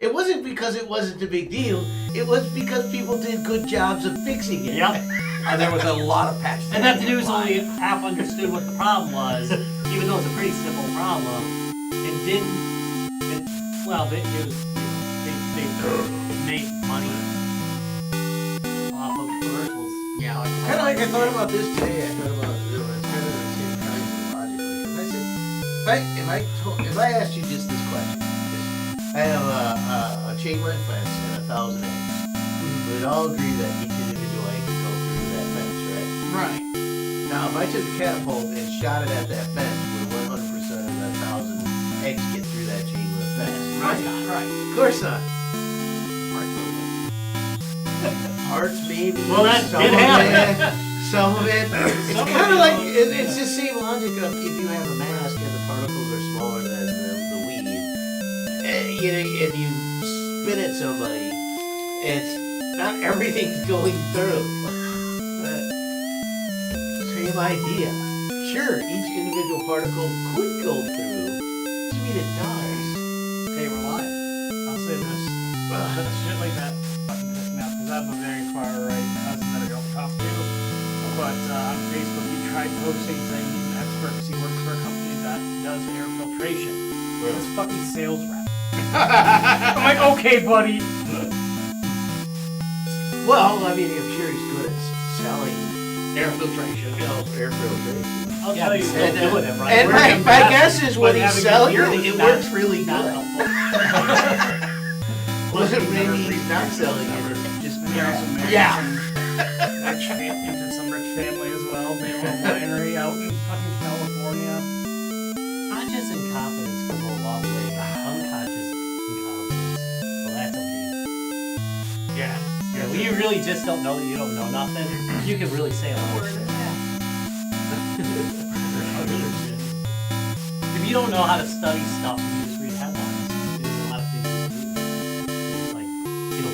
It wasn't because it wasn't a big deal. It was because people did good jobs of fixing it. Yep. And there was a lot of patches. And that the news only half understood what the problem was, even though it's a pretty simple problem. It didn't. Well, they make money off of commercials. Yeah, Kind of like I thought about this today. I thought about it. It's kind of the same kind of logic. I said, if I asked you just this question, I have a chain link fence and 1,000 eggs. We'd all agree that each individual egg could go through that fence, right? Right. Now, if I took a catapult and shot it at that fence, would 100% of that 1,000 eggs get through that chain link fence? Right. Of course not. Parts maybe. Well, that some did of happen. it, some of it. It's kind of like it's the same logic of if you have a mask and the particles are smaller than the weed, and you spin at somebody, it's not everything's going through. Same idea. Sure, each individual particle could go through. Doesn't mean it does. Okay, we're live. I'll say this. Shit like that fucking pisses me off because I have a very far right cousin that I don't talk to. But on Facebook, he tried posting saying he's an expert because he works for a company that does air filtration. It's fucking sales rep. I'm like, okay, buddy. Well, I mean, I'm sure he's good at selling Air filtration. air filtration. I'll tell you, and, still doing it, right? And my guess is when But he's having selling beer it, is it not- works really not good. helpful. Well, maybe he's not selling it, it's just Yeah. Into some rich family as well. They own a winery out in fucking California. Conscious incompetence can go a long way. Unconscious incompetence. Well, that's okay. Yeah. Yeah, when you really just don't know that you don't know nothing, you can really say a lot of shit. If you don't know how to study stuff, you just read headlines. There's a lot of things you can do. It's like,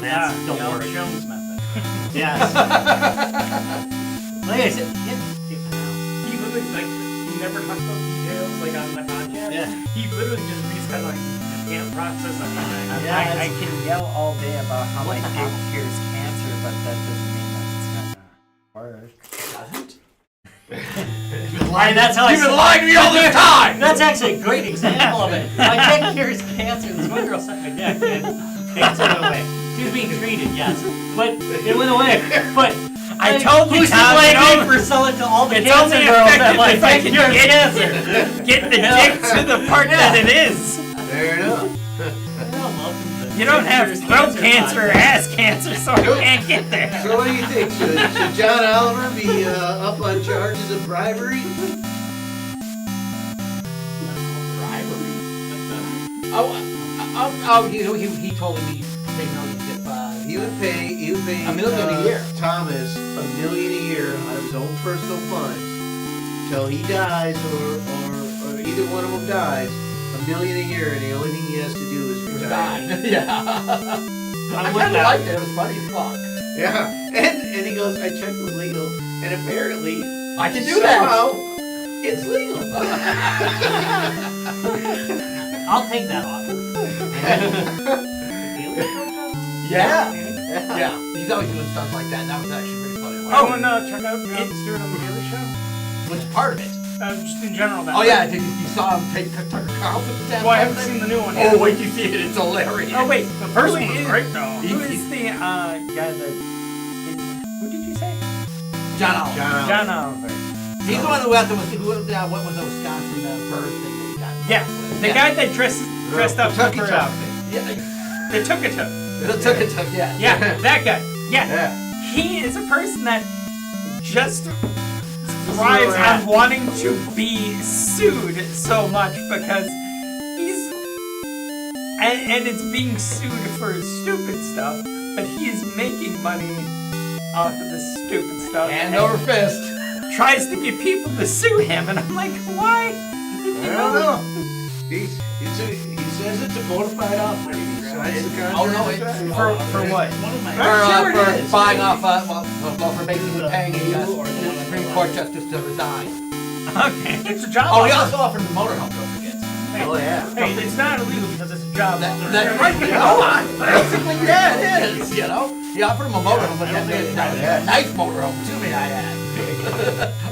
that's the don't Alex work. Jones method. Yes. Like I said, get it out. He literally, like, he never talks about details, like, on the podcast. Yeah. He literally just reads headlines and can't process anything. Yeah, I can yell all day about how What my the dick hell? cures cancer, but that doesn't mean that it's gonna work. And that's how You've been lying to me all this time! That's actually a great example of it. My dick cures cancer. This one girl sucked my dick, and cancer went away. She was being treated, yes, but it went away. But I told you, who's to Tom, blame you me know, for selling to all the it's cancer only girls that effective my if I dick can cures get- cancer? Get the dick to the part that it is. Fair enough. You don't have throat cancer or ass cancer, so I can't get there. So what do you think? Should John Oliver be up on charges of bribery? He told me they know you get He would pay $1 million a year. Thomas $1 million a year out of his own personal funds till he dies or either one of them dies. $1 million a year, and the only thing he has to do is retire. Yeah. I kind of liked it. It was funny as fuck. Yeah, and he goes, I checked with legal, and apparently I can do that. somehow it's legal. I'll take that offer. Yeah. Yeah. He's always doing stuff like that. That was actually pretty funny. Oh, and check out Jon Stewart on the Daily Show. Which part of it? Just in general. That Oh yeah, you saw him take Tucker Carlson to death. Well, I haven't seen the new one yet. Oh, wait, you see it? It's hilarious. Oh wait, the first one was is- great though. Who is the guy that? Who did you say? John Oliver. John Oliver. He's the one who went to what was the Wisconsin bird thing that he got. Yeah, the guy that dressed up Kentucky for outfit. Yeah. the tuk-tuk. Yeah. Yeah, that guy. Yeah. Yeah. He is a person that just thrives on wanting to be sued so much because he's and it's being sued for stupid stuff, but he's making money off of the stupid stuff Hand over fist. tries to get people to sue him, and I'm like, why? I don't know. He says it's a bona fide offer. He signs the contract. Oh no, it's For what? for buying off for basically paying the Supreme Court justice to resign. Okay. It's a job. Oh, he also offered the motorhome. Don't forget. Oh yeah. Hey, it's not illegal because it's a job. That's right. Basically, yeah, it is. You know, you offered him a motorhome, but a nice motorhome too. May I add?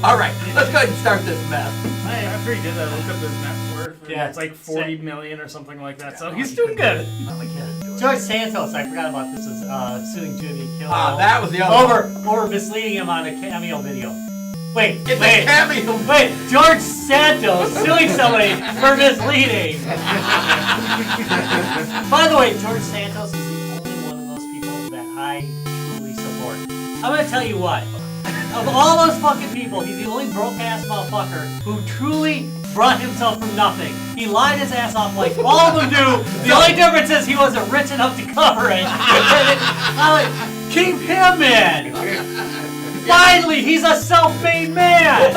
All right, let's go ahead and start this mess. After he did that, I looked up his net worth. Yeah, It's like 40 million or something like that. So he's doing good. George Santos, I forgot about this, is suing Jimmy Kimmel. That was the other over misleading him on a cameo video. Wait, It's a cameo. wait, George Santos suing somebody for misleading. By the way, George Santos is the only one of those people that I truly support. I'm gonna tell you what. Of all those fucking people, he's the only broke-ass motherfucker who truly brought himself from nothing. He lied his ass off like all of them do. The only difference is he wasn't rich enough to cover it. Keep him in! Finally, he's a self-made man!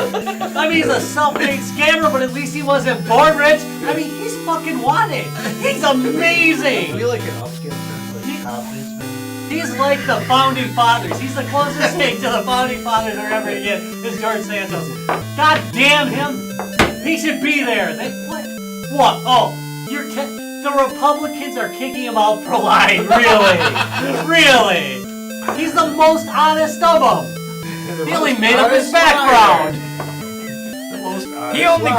I mean, he's a self-made scammer, but at least he wasn't born rich. I mean, he's fucking wanted. He's amazing! We like an upscale term, like confidence, man. He's like the founding fathers. He's the closest thing to the founding fathers we're ever gonna get is George Santos. God damn him! He should be there. What? Oh, the Republicans are kicking him out for lying. Really? Really? He's the most honest of them. He only made up his background. The most He only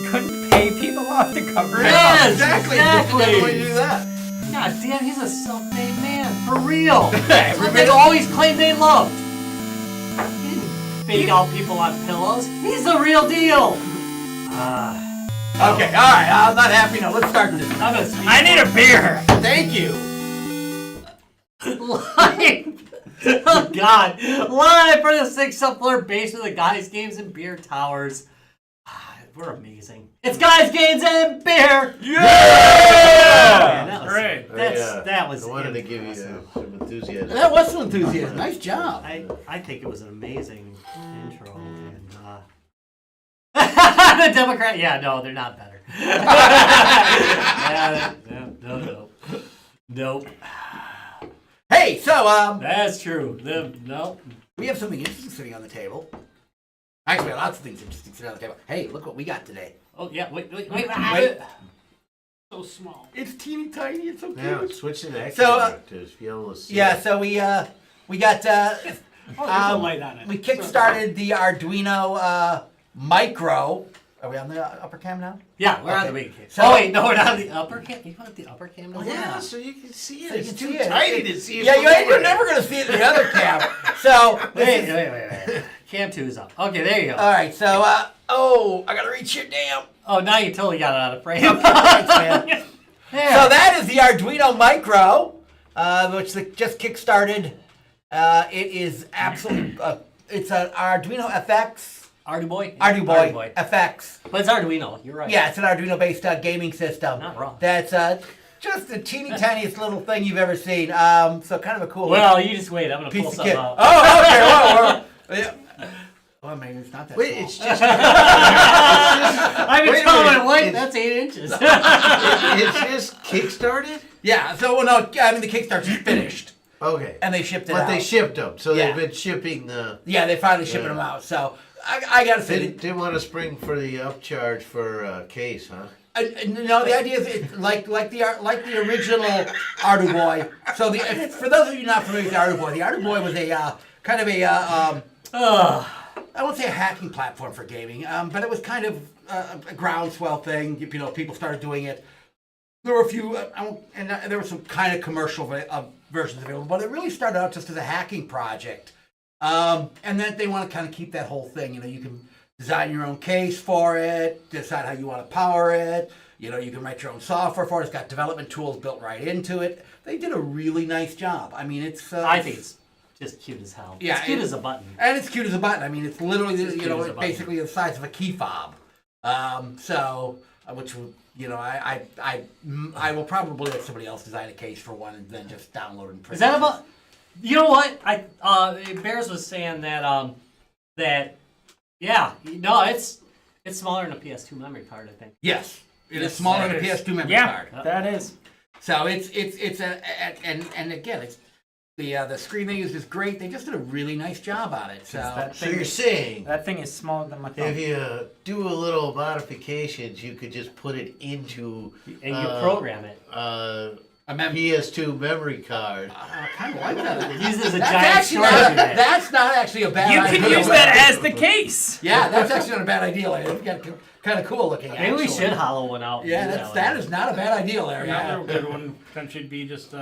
couldn't pay people off to cover it. Yes, Exactly. exactly. That's why you do that. God damn, he's a self-made man. For real. That's what they've always claimed they loved. He didn't fake out people on pillows. He's the real deal. Okay, all right. I'm not happy now. Let's start this. I need a beer. Thank you. Live. Oh God! Live from the 6th floor basement of the Guys Games and Beer Towers. We're amazing. It's Guys Games and Beer. Yeah! Man, that was Great. that was. I wanted to give you impressive. some enthusiasm. That was some enthusiasm. Nice job. I think it was an amazing intro and the Democrat. Yeah, no, they're not better. Nope. Hey, so That's true. Nope. we have something interesting sitting on the table. Actually, lots of things interesting sitting on the table. Hey, look what we got today. Oh yeah. Wait. So small. It's teeny tiny. It's so cute. Now, switch to the action So, directors. Be able to see Yeah, it. so we got There's a light on it. we kickstarted the Arduino Micro. Are we on the upper cam now? Yeah, we're on the Okay. big cam. So- Oh wait, no, we're not on the upper cam. You want the upper cam? Oh, Yeah, so you can see it. So you It's can too see it. tiny to see it. Yeah, from you're over never going to see it in the other cam. So, Wait. Cam 2 is up. Okay, there you go. all right, so, I got to reach here, damn. Oh, now you totally got it out of frame. Thanks, man. There. So that is the Arduino Micro, which just kickstarted. It is absolutely, it's an Arduino FX. Arduboy. Arduboy FX. But it's Arduino. You're right. Yeah, it's an Arduino-based gaming system. Not wrong. That's just the teeny tiniest little thing you've ever seen. So kind of a cool Well, you just wait. I'm gonna piece pull of something kit. out. Oh, okay. Well, yeah. Well, maybe it's not that. Wait, small. it's just. I've been Wait a telling minute, my wife it's- that's 8 inches. It's just kickstarted? Yeah. So well, no, I mean the Kickstarter's finished, Okay. and they shipped it But out. they shipped them, so Yeah. they've been shipping the. Yeah, they finally shipping Yeah. them out. So I gotta say, Didn't want to spring for the upcharge for case, huh? no, the idea is it's like the original Arduboy. So for those of you not familiar with the Arduboy was a kind of a I won't say a hacking platform for gaming, but it was kind of a groundswell thing. You know, people started doing it. There were a few, and there were some kind of commercial versions available, but it really started out just as a hacking project. And then they want to kind of keep that whole thing. You know, you can design your own case for it, decide how you want to power it. You know, you can write your own software for it. It's got development tools built right into it. They did a really nice job. I mean, it's. I think it's just cute as hell. Yeah, it's cute as a button. And it's cute as a button. I mean, it's literally, It's cute you know, as a button. basically the size of a key fob. Which, you know, I will probably let somebody else design a case for one and then just download and print. Is that about? You know what? Bears was saying that it's smaller than a PS2 memory card. I think. Yes, it is Yes, smaller than a it is. PS2 memory Yeah, card. that is. So it's and again The screen they used is great. They just did a really nice job on it. So That So thing, you're saying that thing is smaller than my thumb. if you do a little modifications, you could just put it into And you program it. a mem- PS2 memory card. I kind of like that. Use it as a That's giant actually storage not, unit. that's not actually a bad You idea. can use that as the case. Yeah, that's actually not a bad idea, Larry. It's kind of cool looking. Maybe we actually. should hollow one out. and Yeah, do that Larry. is not a bad idea, Larry. Another good one potentially would be just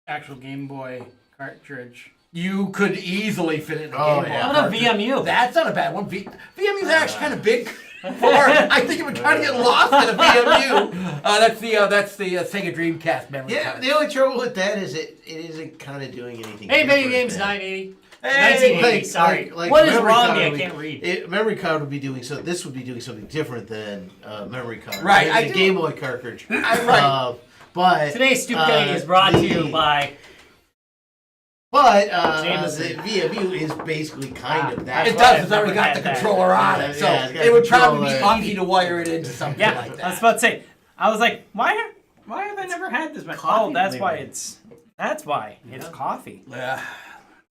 actual Game Boy cartridge. You could easily fit it in a Oh, Game Boy. yeah. How about a cartridge. VMU? That's not a bad one. VMU's actually kind of big. I think it would kind of get lost in a VMU. That's the Sega Dreamcast memory Yeah, card. the only trouble with that is it isn't kind of doing anything. Hey, video different games than- 980. Hey, 1980, sorry. like What is memory wrong card with me? I would- can't read. Memory card would be doing so. This would be doing something different than memory card. Right, The I do- Game Boy cartridge. Right. But Today's stupidity is brought to you by. But Jameson. the VMU is basically kind of that. It That's why does. It's I've already never got the had that. controller on it, so Yeah, it's got it would a probably controller. be easy to wire it into something Yeah, like I was that. about to say. I was like, why have I never had this? coffee Oh, that's why flavored. it's coffee. Yeah.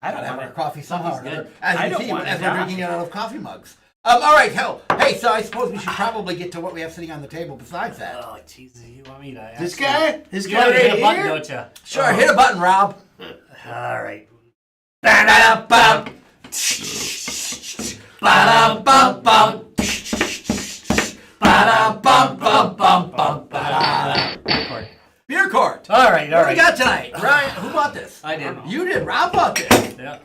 I don't Gotta have want our it. coffee somehow or Coffee's another. good. As I you don't see, want as it we're now. drinking it out of coffee mugs. All right, hey, so I suppose we should probably get to what we have sitting on the table besides that. Oh, Jesus, you want me to? This guy? This You guy want me to hit right a button, here? don't you? Sure, hit a button, Rob. All right. Ba-da-bum. Ba-da-bum-bum. Ba-da-bum-bum-bum-bum. Ba-da. Beer court. All right, all What do we right. got tonight? Ryan, who bought this? I did. You did. Rob bought this. Yeah,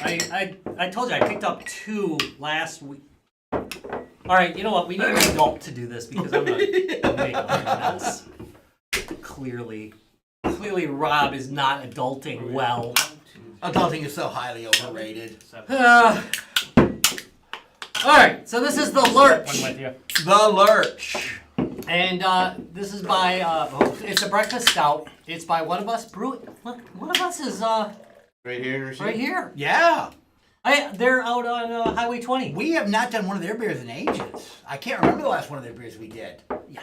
I told you I picked up 2 last week. All right, you know what? We need an adult to do this because I'm gonna make a mess. Clearly, Rob is not adulting well. Adulting is so highly overrated. All right, so this is the Lurch, One with you. The Lurch. and this is by it's a breakfast stout. It's by One of Us Brew. Look, One of Us is Right here. right here. Yeah. They're out on Highway 20. We have not done one of their beers in ages. I can't remember the last one of their beers we did. Yeah.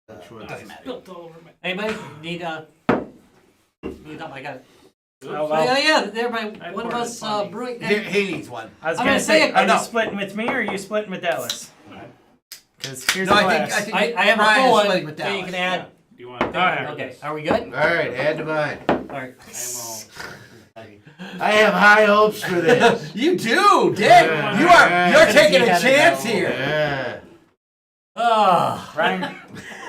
Doesn't matter. Built all over my. Anybody need up? I got it. Oh, Oh, well, yeah, they're by I One of poured it Us funny. Brewing. He needs one. I was I'm gonna gonna say say, it- are no. you splitting with me or are you splitting with Dallas? Because here's No, the I glass. think I have a Ryan full is one splitting with that you Dallas. can add. Do you want? Okay, are we good? All right, add to mine. All right. I have high hopes for this. You do, Dick. You're taking a chance here. Yeah. Oh, Ryan, I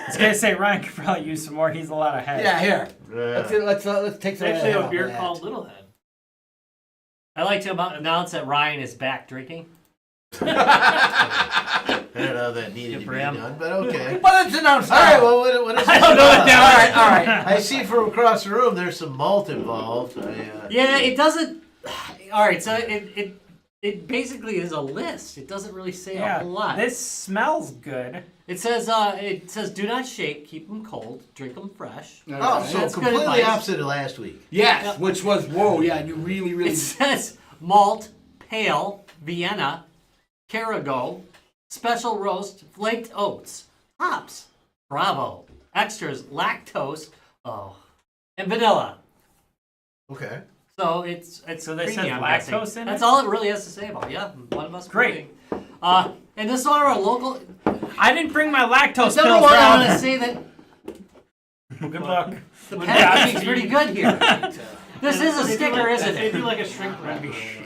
was gonna say Ryan could probably use some more. He's a lot ahead. Yeah, here. Yeah. Let's take some. Actually, of have that a beer out. called Littlehead. I like to announce that Ryan is back drinking. I don't know if that needed Good to for be him. done, but okay. But it's announced. All right, well, what is I don't know what that All right. I see from across the room there's some malt involved. Yeah, it doesn't. All right, so it basically is a list. It doesn't really say a Yeah, whole lot. this smells good. It says do not shake, keep them cold, drink them fresh. Oh, so That's good completely advice. opposite of last week. Yes, Yep. which was whoa. Yeah, you really. It says malt, pale, Vienna, Carago, special roast, flaked oats, hops, Bravo, extras, lactose, and vanilla. Okay. So it's So this creamy, has I'm guessing. lactose in it? That's all it really has to say about it. Yeah, One of Us. Great. Brewing. And this is our local. I didn't bring my lactose Number pills, one, I want to Rob. say that Good luck. the packaging's pretty good here. This is a They do sticker, like- isn't They it? do like a shrink wrap.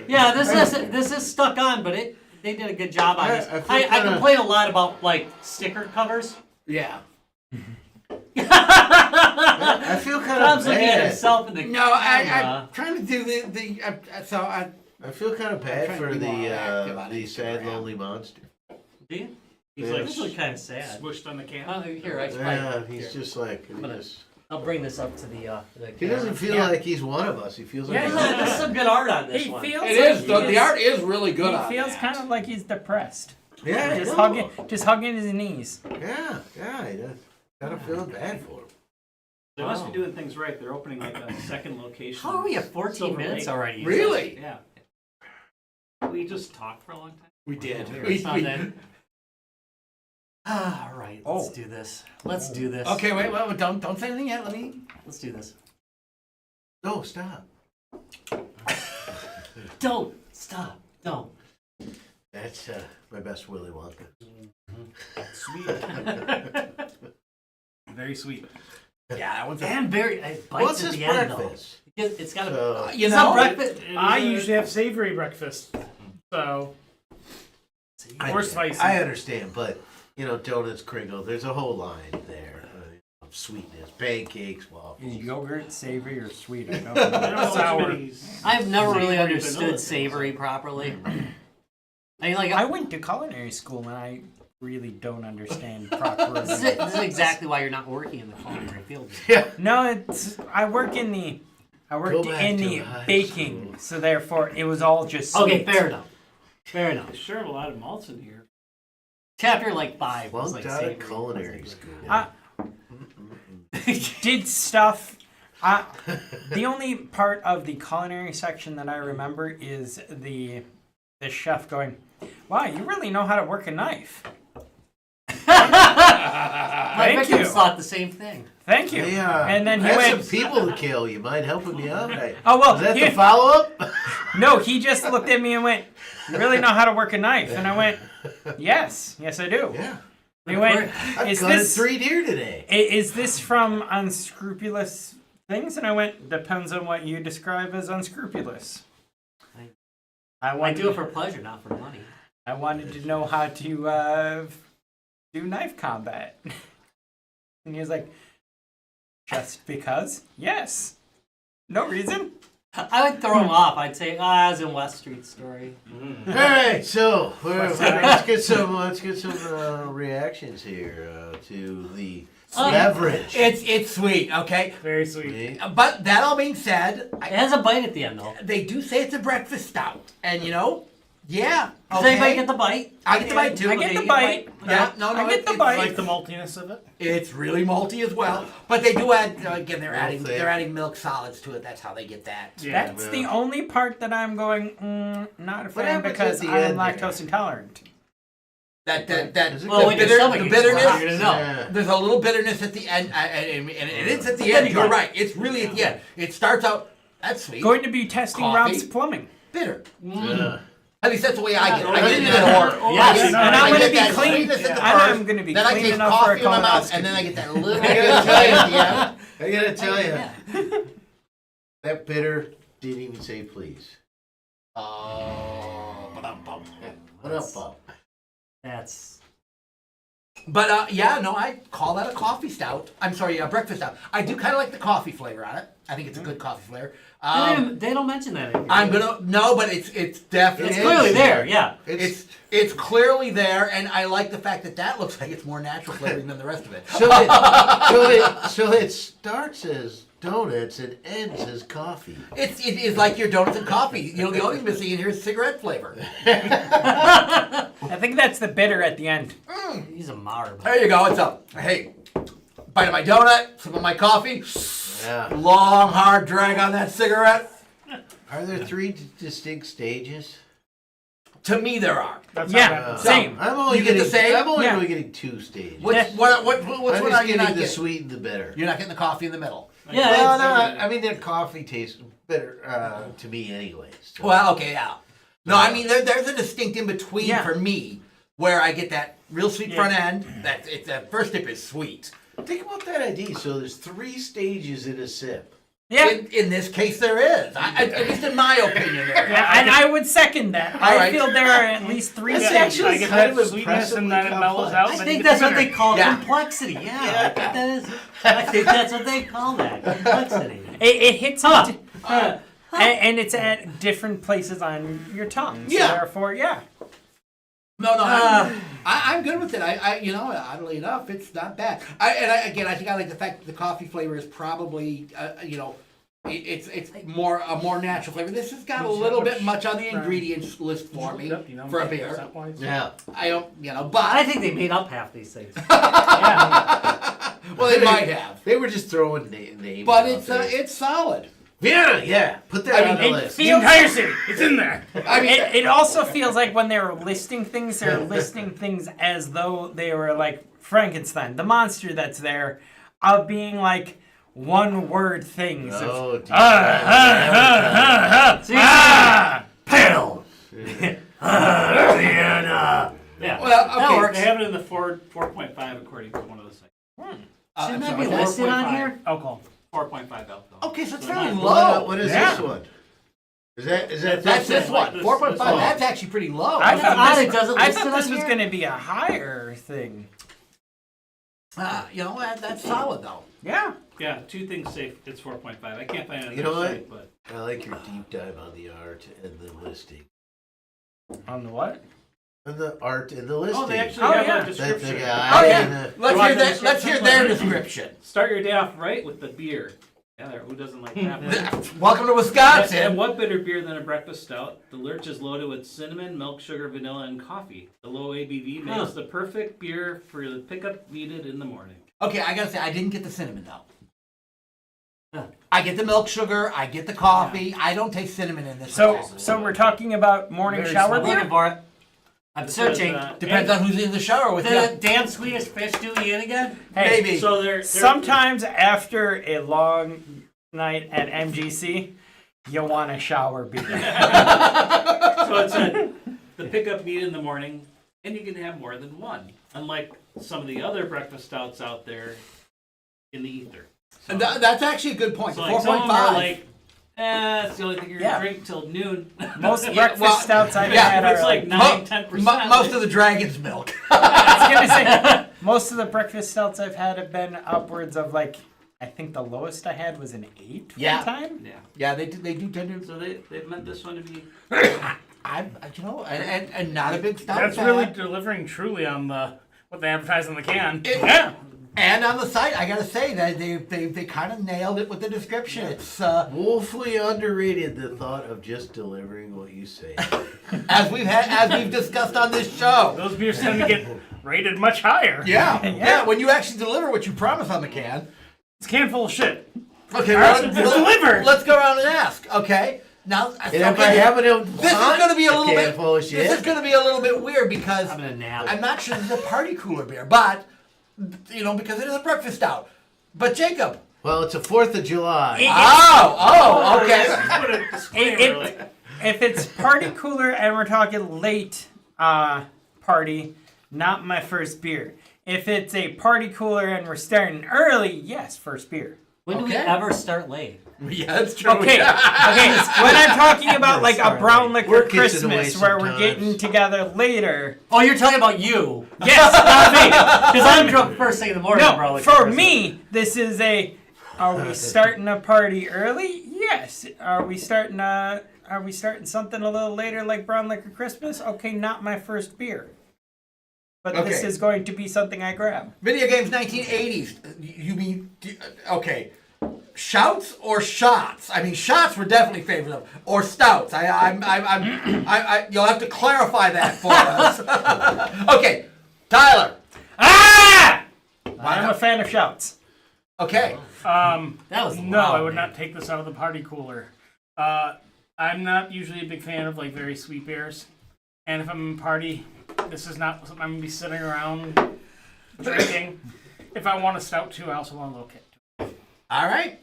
Yeah, this is stuck on, but they did a good job on this. I feel I kinda- complain a lot about like sticker covers. Yeah. I feel kind of Tom's looking at bad. himself in the No, I'm camera. trying to do the so I. I feel kind of I'm bad trying for to be more active the on the sad Instagram. lonely monster. Do you? He's Yeah. like This looks kind of sad. smushed on the can. Oh, here, I Yeah, he's here. just like gonna- just, I'll bring this up to the he doesn't feel Yeah. like he's one of us. He feels like Yeah, he's There's some good art on this He one. feels It like is. he The art is really good. He on feels that. kind of like he's depressed. yeah, I Just know. hugging his knees. Yeah, he does. Kind of feeling bad for him. They must be doing things right. They're opening like a second location. How are we at 14 Silver minutes Lake. already? Really? Yeah. We just talked for a long time. We did. Here, We- it's not we- that. All right, let's Oh. do this. Let's do this. Okay, wait, don't say anything yet. Let me. Let's do this. No, stop. Don't stop. Don't. That's my best Willy Wonka. Sweet. Very sweet. Yeah, I want to. And very it bites What's at his the end breakfast? though. It's got So, You it's know, not breakfast. I usually have savory breakfast. So, or spicy. I understand, but donuts, Kringle. There's a whole line there of sweetness, pancakes, waffles. Is yogurt savory or sweet? I don't I know. don't know Sour. too many I've never really savory understood vanilla savory properly. I mean, like I went to culinary school and I really don't understand proper. this is exactly why you're not working in the culinary field. Yeah. No, it's I worked in the back in to the high baking, school. so therefore it was all just Okay, sweet. fair enough. Fair enough. Sure, a lot of malts in here. Chapter like 5 was Flunked like out savory. of culinary school. Did stuff. The only part of the culinary section that I remember is the chef going, "Wow, you really know how to work a knife." My Thank victims you. thought the same thing. Thank you. Yeah. And then he I had went. some people to kill. You mind helping me out? Oh well. Is that he- the follow up? No, he just looked at me and went, "You really know how to work a knife?" And I went, "Yes, yes, I do." Yeah. He went, I've "Is gutted this 3 deer today. is this from unscrupulous things?" And I went, "Depends on what you describe as unscrupulous." I I wanted, do it for pleasure, not for money. I wanted to know how to do knife combat. And he was like, "Just because? Yes. No reason." I would throw him off. I'd say, I was in West Street Story. All right, so let's get some reactions here to the beverage. It's sweet, okay. Very sweet. See? But that all being said, It has a bite at the end, though. they do say it's a breakfast stout, and yeah. Does Okay. anybody get the bite? I get the bite too. I get Okay, the you bite. Yeah, no, I get the it's bite. Like the maltiness of it. It's really malty as well, but they do add again. thick. They're adding milk solids to it. That's how they get that. Yeah. That's the only part that I'm going, not a fan happens because at the I'm end lactose there? intolerant. Is it Well, the when your bitter- stomach the gets bitterness- flat, you're gonna know. Yeah. There's a little bitterness at the end, and it is at the Then end. you You're go. right. It's really at the end. It starts out that's sweet, Going to be testing Coffee. Rob's plumbing. bitter. Yeah. At least that's the way I get it. I Yeah. get it in that order. Yes. I get- And I I'm get gonna be that clean. sweetness at the And first, I'm gonna be then I clean taste enough for a coffee in my mouth, colonoscopy. and then I get that little I bit gotta of tell you, at the end. I gotta tell you, Yeah. that bitter didn't even say please. Oh, ba-dum-bum. What up, Bob? That's. But yeah, no, I call that a coffee stout. I'm sorry, a breakfast stout. I do kind of like the coffee flavor on it. I think it's a good coffee flavor. They don't mention that in here. I'm gonna no, but it's definitely It's clearly there, yeah. It's clearly there, and I like the fact that looks like it's more natural flavoring than the rest of it. So it starts as donuts and ends as coffee. It is like your donuts and coffee. The only thing missing in here is cigarette flavor. I think that's the bitter at the end. He's a marb. There you go. It's up. Hey, bite of my donut, sip of my coffee. Yeah. Long, hard drag on that cigarette. Are there 3 distinct stages? To me, there are. That's Yeah, how same. I'm only You get the getting. same? I'm only Yeah. really getting 2 stages. Which Yeah. one I'm are just you getting not the getting? sweet and the bitter. You're not getting the coffee in the middle. Yeah, Well, it's- no, I mean their coffee tastes better to me, anyways. So. Well, okay, yeah. No, I mean there's a distinct in between Yeah. for me where I get that real sweet Yeah. front end. That first dip is sweet. think about that idea. So there's 3 stages in a sip. Yeah. In this case, there is. At least in my opinion, there is. Yeah, and I would second that. All I right. feel there are at least 3 That's stages. actually I get kind that of sweetness and impressively then it mellows complex. out. I then think you get that's the what they bitter. call Yeah. complexity. Yeah, I think that is. I think that's what they call that complexity. It hits Huh. and it's at different places on your tongue. So Yeah. therefore, yeah. No, I'm good with it. Oddly enough, it's not bad. I think I like the fact that the coffee flavor is probably, it's a more natural flavor. This has got a little bit much on the ingredients list for me for a beer. Yeah. I don't, I but think they made up half these things. well, they might have. They were just throwing names. But out there. it's solid. Yeah. Put that I on mean, the it list. The feels. entire city. It's in there. I mean, It also feels like when they're listing things, they're listing things as though they were like Frankenstein, the monster that's there, of being like one word things. Oh, dear. See, pale. Yeah. Well, that okay. works. They have it in the 4.5 according to one of the sites. Shouldn't that I'm be sorry. listed on here? Alcohol. 4.5 alcohol. Okay, so it's So fairly not- low. What is Yeah. this one? Is that That's this like one. this- 4.5. this one. That's actually pretty low. I That's thought odd this, it doesn't I list thought it on this was here. going to be a higher thing. You know, that's solid though. Yeah. Yeah, two things say it's 4.5. I can't find it on You know the what? site, but I like your deep dive on the art and the listing. On the what? On the art and the listing. oh, they actually Oh, have yeah. a That's description. the guy. Oh yeah. and Let's You want hear the that. Let's hear their description? description. Start your day off right with the beer. Yeah, who doesn't like that? Welcome to And Wisconsin. what better beer than a breakfast stout? The Lurch is loaded with cinnamon, milk, sugar, vanilla, and coffee. The low ABV makes the perfect beer for the pickup needed in the morning. Okay, I gotta say, I didn't get the cinnamon though. I get the milk sugar. I get the coffee. I don't taste cinnamon in this. So we're talking about morning Very shower small. I'm looking beer? for it. I'm It searching. says, Depends on who's in the shower with Did the you. damn Swedish fish do you in again? Hey, Maybe. So they're sometimes after a long night at MGC, you want a shower beer. So it said the pickup needed in the morning, and you can have more than one. Unlike some of the other breakfast stouts out there in the ether. So, That's actually a good point. so The like some of them are 4.5. like, it's the only thing you're Yeah. gonna drink till noon. Most Yeah, breakfast well, stouts I've yeah, had it's are like like 9-10%. Most of the dragon's milk. I was gonna say most of the breakfast stouts I've had have been upwards of like I think the lowest I had was an 8 Yeah. one time. Yeah. Yeah, they do tend to. So they meant this one to be. And not a big stout. That's fan. really delivering truly on the what they advertise on the can. Yeah. And on the site, I gotta say that they kind of nailed it with the description. It's Woefully underrated the thought of just delivering what you say. as we've discussed on this show. Those beers tend to get rated much higher. Yeah. When you actually deliver what you promise on the can. It's a can full of shit. Okay, Delivered. let's go around and ask. Okay, now And if I happen to this is going to be a little can bit. full of This shit. is going to be a little bit weird because I'm gonna nap. I'm not sure this is a party cooler beer, but because it is a breakfast stout. But Jacob. Well, it's a 4th of July. Oh, okay. Put a disclaimer, like, If it's party cooler and we're talking late party, not my first beer. If it's a party cooler and we're starting early, yes, first beer. When do we Okay. ever start late? Yeah, that's true. Okay, okay. When I'm talking about like a brown liquor Work gets in the way Christmas where we're sometimes. getting together later. Oh, you're talking about you. Yes, Not me. Because I'm drunk first thing in the morning. no, bro, like for Christmas. me, this is a. Are we starting a party early? Yes. Are we starting something a little later like brown liquor Christmas? Okay, not my first beer. But this Okay. is going to be something I grab. Video games 1980s. You mean okay? Shouts or shots? I mean, shots were definitely favored of, or stouts. You'll have to clarify that for us. Okay, Tyler. Ah! I'm not? a fan of shouts. Okay. That was no, loud, I would man. not take this out of the party cooler. I'm not usually a big fan of like very sweet beers, and if I'm in a party, this is not something I'm gonna be sitting around drinking. If I want a stout too, I also want a little kick. All right.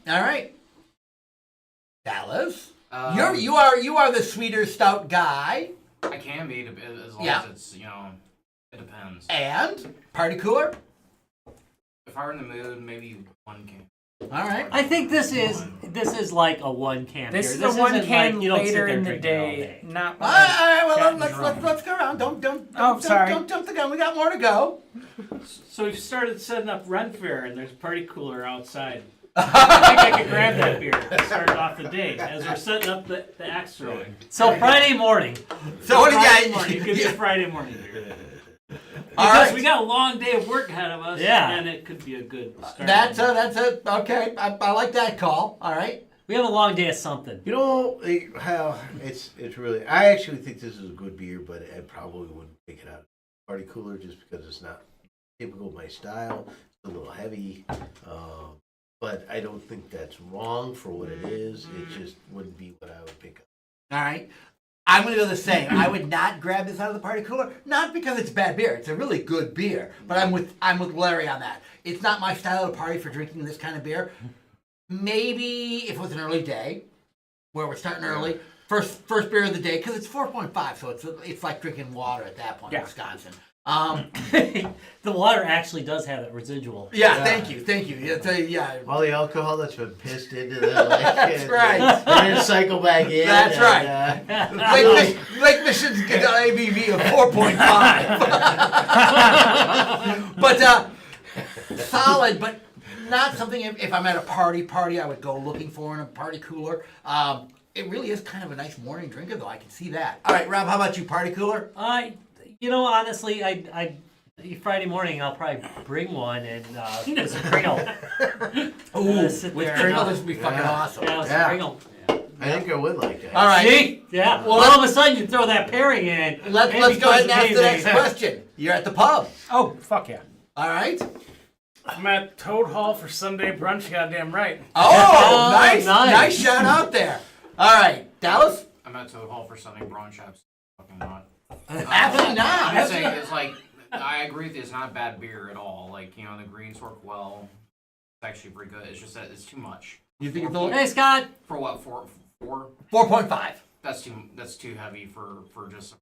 Dallas. You are the sweeter stout guy. I can be as long Yeah. as it's, it depends. And party cooler. If I were in the mood, maybe one can. All right. I think this is like a one can. This beer. is a one isn't can like, you don't sit later there in the drinking it all day. Not All right. Well, getting let's drunk. let's go around. Don't Oh, sorry. Don't jump the gun. We got more to go. So we've started setting up Rent Fair, and there's a party cooler outside. I think I could grab that beer and start off the day as we're setting up the axe throwing. So Friday morning. So what do Friday you morning. It got? could be a Friday morning beer. All Because right. we got a long day of work ahead of us, Yeah. and it could be a good start. That's okay. I like that call. All right. We have a long day of something. You know how it's really. I actually think this is a good beer, but I probably wouldn't pick it out of the party cooler just because it's not typical of my style. It's a little heavy, but I don't think that's wrong for what it is. It just wouldn't be what I would pick up. All right. I'm going to go the same. I would not grab this out of the party cooler, not because it's bad beer. It's a really good beer, but I'm with Larry on that. It's not my style of party for drinking this kind of beer. Maybe if it was an early day, where we're starting early. First beer of the day, because it's 4.5, so it's like drinking water at that point in Wisconsin. The water actually does have that residual. Yeah, thank you. Yeah. All the alcohol that's been pissed into the lake. That's right. And then cycle back in. That's and, right. Lake Michigan's got an ABV of 4.5. But solid, but not something if I'm at a party I would go looking for in a party cooler. It really is kind of a nice morning drinker, though. I can see that. All right, Rob, how about you? Party cooler? Honestly, I Friday morning I'll probably bring one and with some Kringle. Ooh, with Kringle, this would be fucking awesome. Yeah, with some Kringle. I think I would like that. All right. See? Yeah. Well, all of a sudden you throw that pairing in. Let's go ahead and ask the next question. You're at the pub. Oh, fuck yeah. All right. I'm at Toad Hall for Sunday brunch, goddamn right. Oh, nice shout out there. All right, Dallas? I'm at Toad Hall for Sunday brunch. Absolutely not. Absolutely not. I'm just saying, it's like, I agree with you, it's not bad beer at all. Like, the greens work well. It's actually pretty good. It's just that it's too much. You think it's a little... Hey, Scott. For what, 4? 4.5. That's too heavy for just a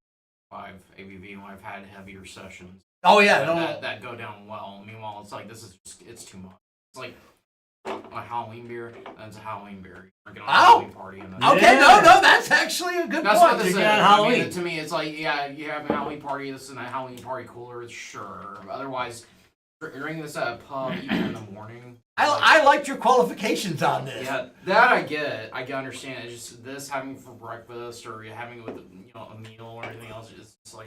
5 ABV when I've had heavier sessions. Oh, yeah. That go down well. Meanwhile, it's like, it's too much. It's like a Halloween beer, and it's a Halloween beer. You're on a Halloween party. Okay, no, that's actually a good That's point. what this is. Halloween. I mean, to me, it's like, yeah, you have a Halloween party, this is a Halloween party cooler, sure. Otherwise, drinking this at a pub, even in the morning. I liked your qualifications on this. Yeah, that I get. I can understand. It's just this having for breakfast or having it with a meal or anything else. It's just like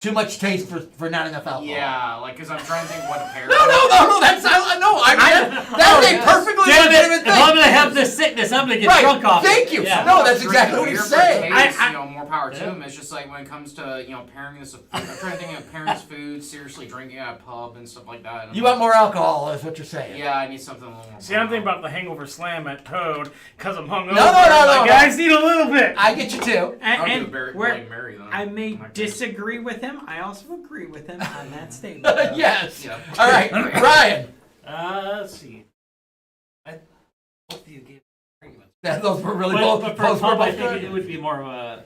too much taste for not enough alcohol. Yeah, like because I'm trying to think what to pair. No. That's a perfectly legitimate thing. If I'm gonna have this sickness, I'm gonna get drunk off. Thank you. Yeah. No, that's exactly what he's saying. More power to him. It's just like when it comes to pairing this. I'm trying to think of pairing this food, seriously drinking at a pub and stuff like that. You want more alcohol, is what you're saying. Yeah, I need something a little more. See, I'm thinking about the Hangover Slam at Toad because I'm hungover. No. Guys need a little bit. I get you too. And Bloody Mary, then. I may disagree with him. I also agree with him on that statement. Yes. Yeah. All right, Ryan. Let's see. Both of you gave arguments. Those were really But both. for Both a pub, were I both think good. it would be more of a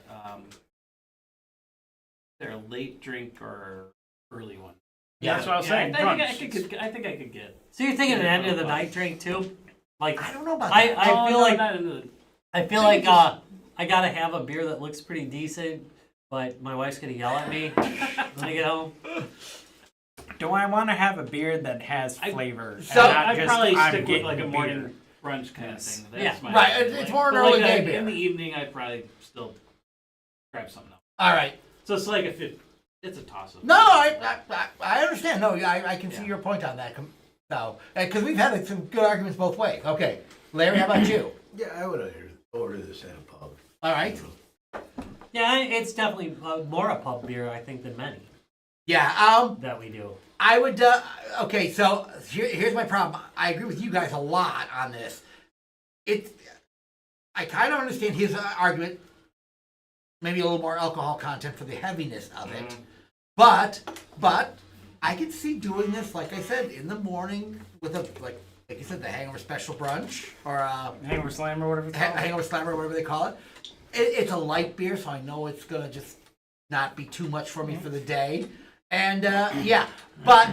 either a late drink or early one. Yeah, that's what I was saying. I Brunch. think I could get. So you're thinking an end of the night drink too? Like I don't know about that. I feel like not into I feel like I gotta have a beer that looks pretty decent, but my wife's gonna yell at me when I get home. Do I want to have a beer that has flavor? So, I'd probably stick with like a morning brunch kind of thing. That's my Right, idea. it's more an But early like day beer. In the evening, I'd probably still grab something else. All right. So it's like it's a toss-up. No, I understand. No, I can see your point on that. No, because we've had some good arguments both ways. Okay, Larry, how about you? Yeah, I would order this at a pub. All right. Yeah, it's definitely more a pub beer, I think, than many Yeah. that we do. I would. Okay, so here's my problem. I agree with you guys a lot on this. I kind of understand his argument. Maybe a little more alcohol content for the heaviness of it, but I could see doing this, like I said, in the morning with like you said, the Hangover Special Brunch or Hangover Slam or whatever it's called. Hangover Slammer, whatever they call it. It's a light beer, so I know it's gonna just not be too much for me for the day. And yeah, but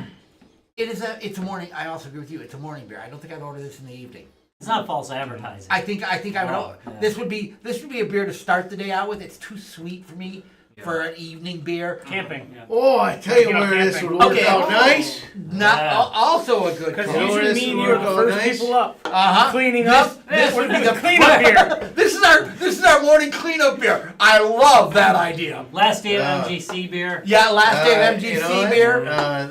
it's a morning. I also agree with you. It's a morning beer. I don't think I'd order this in the evening. It's not false advertising. I think I would. Yeah. This would be a beer to start the day out with. It's too sweet for me for an evening beer. Camping. Yeah. Oh, I tell you You know, where this camping. would work Okay. out nice. Not also a good Because call. know usually this me and would you are work the out first nice. people up. Cleaning This up. would be the the cleanup beer. This is our morning cleanup beer. I love that idea. Last day of MGC beer. Yeah, last day of MGC you know what? beer.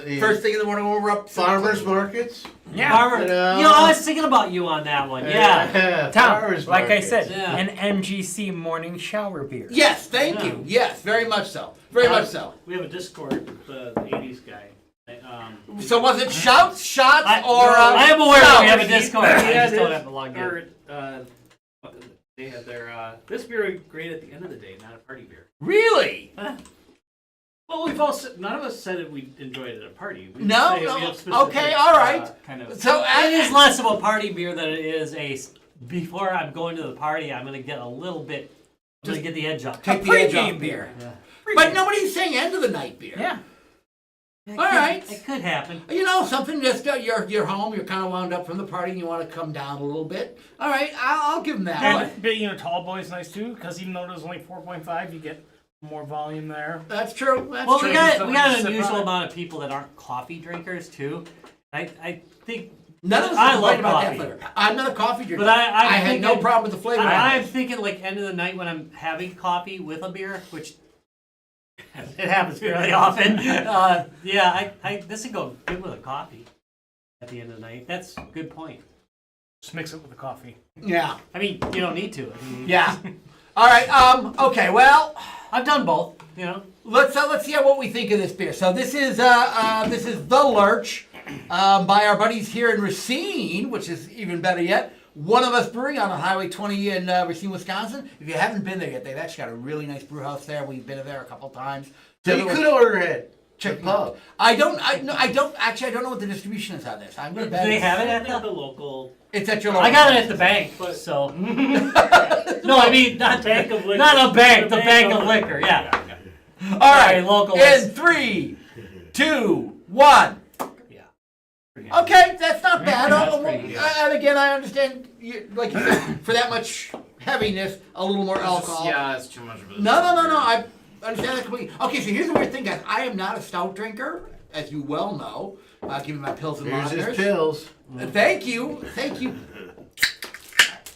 The First thing in the morning when we're up. farmers markets. Yeah. Farmer, Ta-da. I was thinking about you on that one. Yeah. Tom, farmers like I markets. said, Yeah. an MGC morning shower beer. Yes, thank you. Yes, very much so. Very much so. We have a Discord with the 80s guy. So was it shouts, shots, I or? am aware that we have a shouts? Discord. I Yeah, just don't have to log in. Or, they had their this beer is great at the end of the day, not a party beer. Really? Well, we've all none of us said that we enjoyed it at a party. We No, say no, we have specific, okay, all right. kind of. So It is less of a party beer than it is a before I'm going to the party, I'm gonna get a little bit. I'm gonna get the edge up. Take the edge off Pregame beer. Yeah. But nobody's saying end of the night beer. Yeah. It All could- right. It could happen. You know, something just you're home, you're kind of wound up from the party, and you want to come down a little bit. All right, I'll give them that one. And being a tall boy is nice too, because even though there's only 4.5, you get more volume there. That's true. That's Well, true. we got Somebody an sip unusual on it. amount of people that aren't coffee drinkers too. I think None of us I complain love about coffee. that flavor. I'm not a coffee drinker. But I'm had no thinking- problem with the flavor. I'm thinking like end of the night when I'm having coffee with a beer, which it happens fairly often. Yeah, I this would go good with a coffee at the end of the night. That's a good point. Just mix it with the coffee. Yeah. I mean, you don't need to. I mean, Yeah. All right. Okay. Well, I've done both. You know, let's see what we think of this beer. So this is the Lurch by our buddies here in Racine, which is even better yet. One of Us Brewing on Highway 20 in Racine, Wisconsin. If you haven't been there yet, they've actually got a really nice brew house there. We've been there a couple times. So you could order it. Check the them out. pub. I don't know what the distribution is on this. I'm gonna do bet they it's- have it I at think the? the local It's at your local. I got it at the bank. But- So no, I mean not Bank of liquor. not a bank. The The bank bank of of liquor. Yeah. All right, Sorry, local in is- 3, 2, 1. Yeah. Okay, that's not bad. That's pretty good. And again, I understand, like you said, for that much heaviness, a little more alcohol. Yeah, it's too much of a. No. I understand that completely. Okay, so here's the weird thing, guys. I am not a stout drinker, as you well know. Give me my pills and Here's his monitors. pills. Thank you.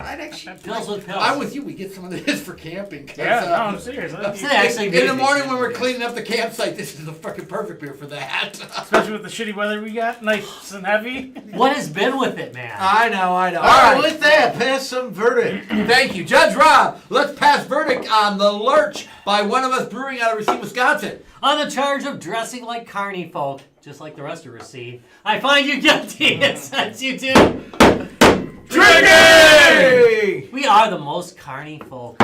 I'd actually. Pills with pills. I'm with you. We get some of this for camping. 'Cause, Yeah, no, I'm serious. It's actually in the amazing. morning when we're cleaning up the campsite, this is the fucking perfect beer for that. Especially with the shitty weather we got, nice and heavy. What has been with it, man? I know. All right, with that, pass some verdict. Thank you. Judge Rob, let's pass verdict on the Lurch by One of Us Brewing out of Racine, Wisconsin. On the charge of dressing like carny folk, just like the rest of Racine, I find you guilty and sentence you to. Drinking! We are the most carny folk.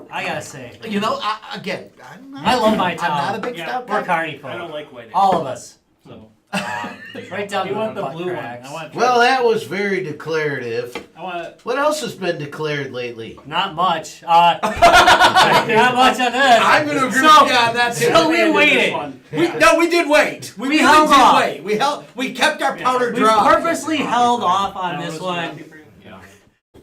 I gotta say. You know, I love my town. I'm not a big Yeah, stout We're guy. carny I folk. don't like white ale. All of us. So Right down You to want the butt blue one. cracks. I want. Well, that was very declarative. I want What else has been declared lately? Not much. Not much on this. I'm going to agree So- with you on that too. so we this waited. one. We did wait. We really held did off. wait. We kept our powder We dry. purposely held off on That this was one. happy for you. Yeah.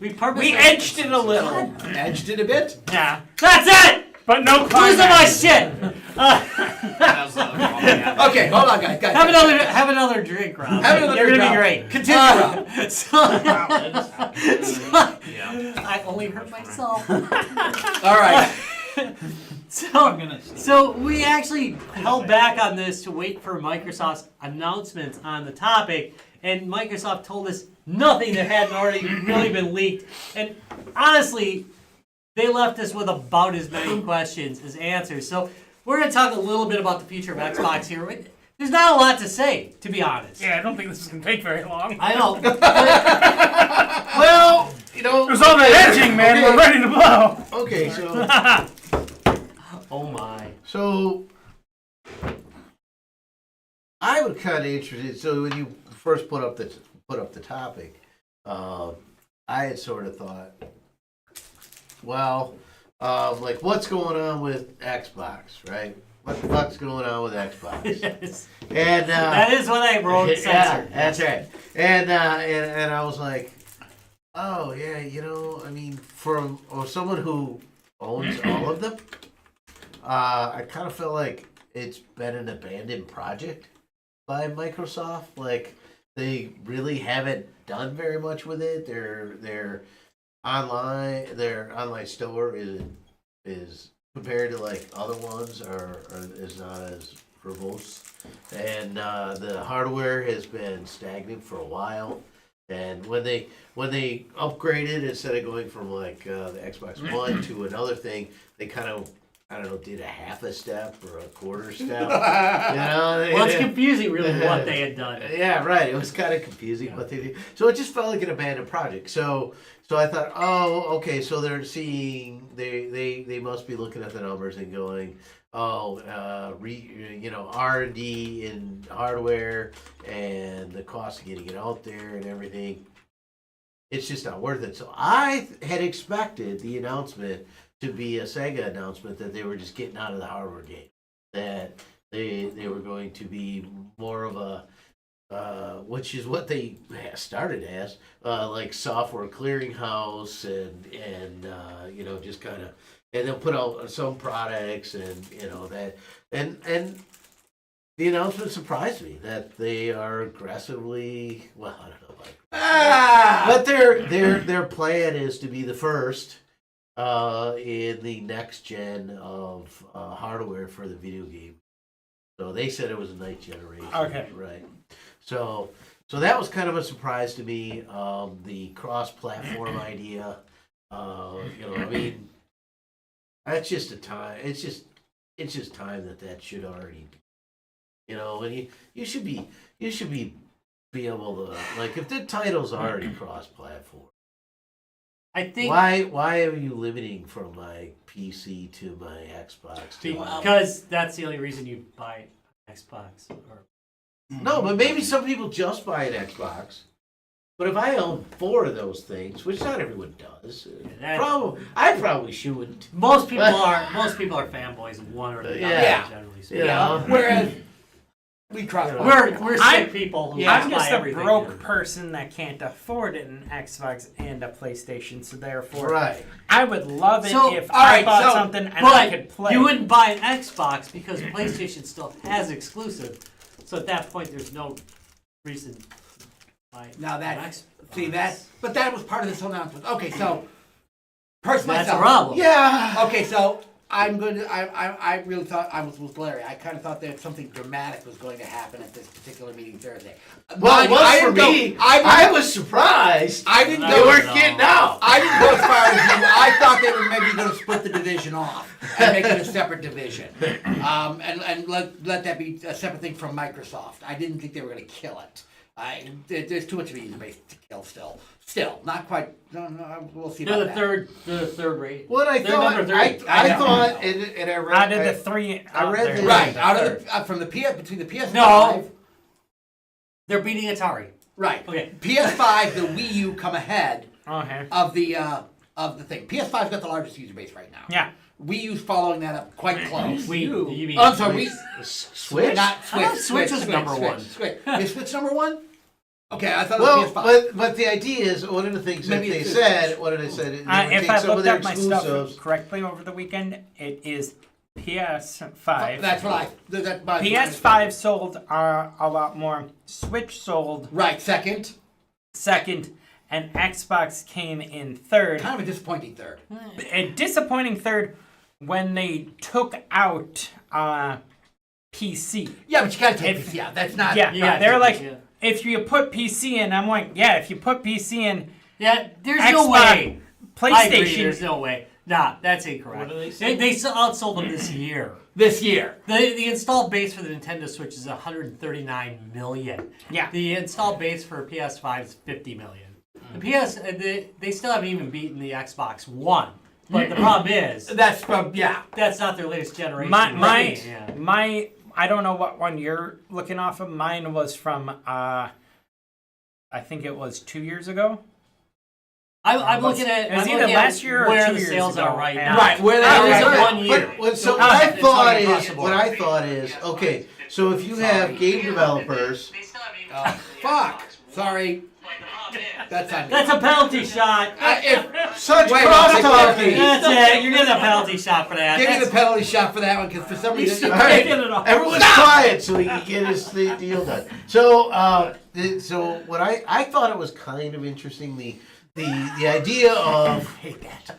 We purposely edged it a little. Edged it a bit. Yeah. That's it. But no Losing my climax. shit. That's the other problem, yeah. Okay, hold on, guys. Have another drink, Rob. Have another You're drink, gonna be Rob. great. Continue, Rob. Yeah. I only hurt myself. All right. So we actually held back on this to wait for Microsoft's announcements on the topic, and Microsoft told us nothing that hadn't already really been leaked. And honestly, they left us with about as many questions as answers. So we're going to talk a little bit about the future of Xbox here. There's not a lot to say, to be honest. Yeah, I don't think this is gonna take very long. I know. Well, you know. There's all the hedging, man. We're ready to blow. Okay, so Oh my. I was kind of interested. So when you first put up the topic, I had sort of thought, well, like what's going on with Xbox, right? What the fuck's going on with Xbox? Yes. And That is what I wrote. yeah, Censored. that's right. And I was like, oh yeah, you know, I mean, from someone who owns all of them, I kind of felt like it's been an abandoned project by Microsoft. Like they really haven't done very much with it. Their online store is compared to like other ones is not as verbose, and the hardware has been stagnant for a while. And when they upgraded, instead of going from like the Xbox One to another thing, they kind of, I don't know, did a half a step or a quarter step. You know, Well, it's confusing, really, what they had done. yeah, right. It was kind of confusing what they did. So it just felt like an abandoned project. So I thought, oh, okay. So they're seeing they must be looking at the numbers and going, oh, R&D in hardware and the cost of getting it out there and everything. It's just not worth it. So I had expected the announcement to be a Sega announcement that they were just getting out of the hardware game. That they were going to be more of a which is what they started as, like software clearinghouse and just kind of, and they'll put out some products and that and the announcement surprised me that they are aggressively, well, I don't know but their plan is to be the first in the next gen of hardware for the video game. So they said it was a ninth generation. Okay. Right. So that was kind of a surprise to me. The cross-platform idea. I mean, that's just a time. It's just time that should already be. And you should be able to, like, if the title's already cross-platform. I think Why are you limiting from my PC to my Xbox? because that's the only reason you buy Xbox. Or No, but maybe some people just buy an Xbox. But if I own 4 of those things, which not everyone does, I probably shouldn't. most people are fanboys of one or the other. Yeah. Generally You speaking. know? Whereas we cross. We're sick people who I'm buy just a everything. broke person that can't afford an Xbox and a PlayStation, so therefore Right. I would love it So, if all I right, bought so- something and But I could play. you wouldn't buy an Xbox because PlayStation still has exclusive. So at that point, there's no reason to buy Now an that Xbox. but that was part of this whole announcement. Okay, so person That's a myself. problem. Yeah. Okay, so I'm going to. I really thought I was with Larry. I kind of thought that something dramatic was going to happen at this particular meeting Thursday. Well, it was I for didn't go- me. I I was surprised. I didn't No, They go. weren't no. getting out. I didn't go as far as you. I thought they were maybe going to split the division off and make it a separate division, and let that be a separate thing from Microsoft. I didn't think they were going to kill it. There's too much of a user base to kill still. Still, not quite. No, we'll see They're about the third rate. What I They're thought, number I 3. thought, and I read. out of the three, out read there. the- that. Right, They're out of third. the from the PS between the PS5. No. They're beating Atari. Right. Okay. PS5, the Wii U come ahead Okay. of the thing. PS5's got the largest user base right now. Yeah. Wii U's following that up quite close. You mean I'm sorry, Switch. Not I Switch. thought Switch was number one. Switch. Is Switch number one? Okay, I thought it Well, was PS5. but the idea is one of the things that Maybe they it's- said. What did I say? They would If take I some of looked their up my exclusives. stuff correctly over the weekend, it is PS5. That's what PS5 sold a lot more. Switch sold Right, second. second, and Xbox came in third. Kind of a disappointing third. A disappointing third when they took out PC. Yeah, but you gotta take If- PC out. That's not. Yeah, You gotta they're take like, this, if you put PC in, I'm like, yeah, if you put PC in, Yeah, there's Xbox, no way. I agree, PlayStation, there's no way. Nah, that's incorrect. What do they say? They outsold them this year. This year. The installed base for the Nintendo Switch is 139 million. yeah, The installed base for PS5 is 50 million. They still haven't even beaten the Xbox One. But the problem is That's from that's not their latest generation. my I don't know what one you're looking off of. Mine was from I think it was 2 years ago. I'm looking at It was I'm either looking last at year or where 2 the years sales ago. are right Yeah. now. Right, where they That are was right at now. 1 year. But so So what I it's thought like across is, the what board. I thought is, okay, so if you have game developers, Fuck. Sorry. That's on me. That's a penalty shot. such Wait, cross wait, talking. That's it. You're getting a penalty shot for that. Give me the That's- penalty shot for that one, because for some reason. All right, Get it off. everyone's quiet so he can get his deal done. So, so what I thought it was kind of interesting the idea of hate that.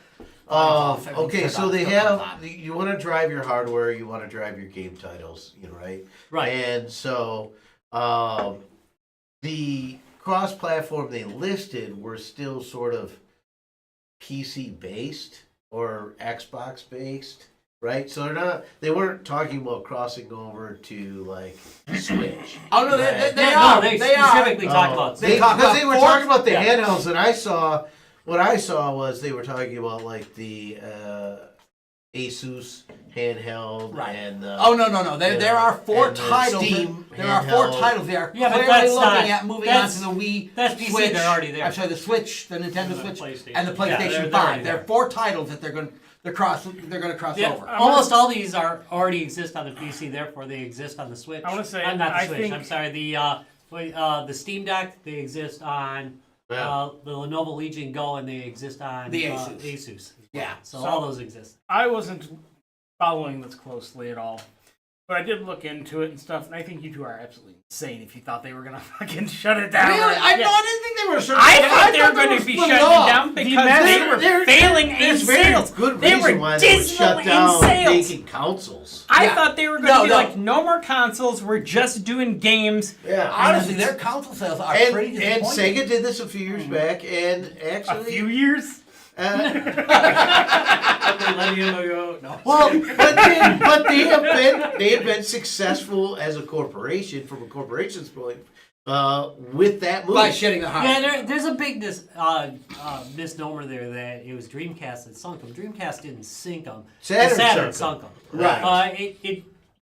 okay, so they have you want to drive your hardware, you want to drive your game titles, right? Right. And so the cross-platform they listed were still sort of PC based or Xbox based, right? So they weren't talking about crossing over to like Switch. Oh no, Right. they Yeah, are. no, they are. specifically talked about. They talk Because about they were Forza- talking about the yeah. handhelds, and I saw what I saw was they were talking about like the Asus handheld Right. and Oh no! There are 4 and the titles. Steam There are 4 handheld. titles. They are Yeah, but clearly that's looking not- at moving on that's- to the Wii, that's PC, Switch. they're already there. I'm sorry, the Switch, the Nintendo And the Switch, PlayStation. and the Yeah, PlayStation they're 5. already There are there. 4 titles that they're going to cross Yeah, over. almost all these are already exist on the PC, therefore they exist on the Switch. I wanna say, not the I Switch. think- I'm sorry. The Steam Deck, they exist on Yeah. the Lenovo Legion Go, and they exist on The Asus. Asus as well. Yeah. So all those exist. I wasn't following this closely at all, but I did look into it and stuff, and I think you two are absolutely insane if you thought they were gonna fucking shut it down. Really? I didn't think they were. I thought they were going to be shutting it down because they were failing in There's very sales. good They reason were why they would dismal shut in down sales. making consoles. I Yeah. thought they were going No, to be no. like, no more consoles. We're just doing games. Yeah. Honestly, their console sales are And, pretty and disappointing. Sega did this a few years back, and A actually, few years. They let you go. No. well, but they have been successful as a corporation from a corporation's point with that movie. By shitting the hardware. Yeah, there's a big misnomer there that it was Dreamcast that sunk them. Dreamcast didn't sink them. Saturn sunk them. Right.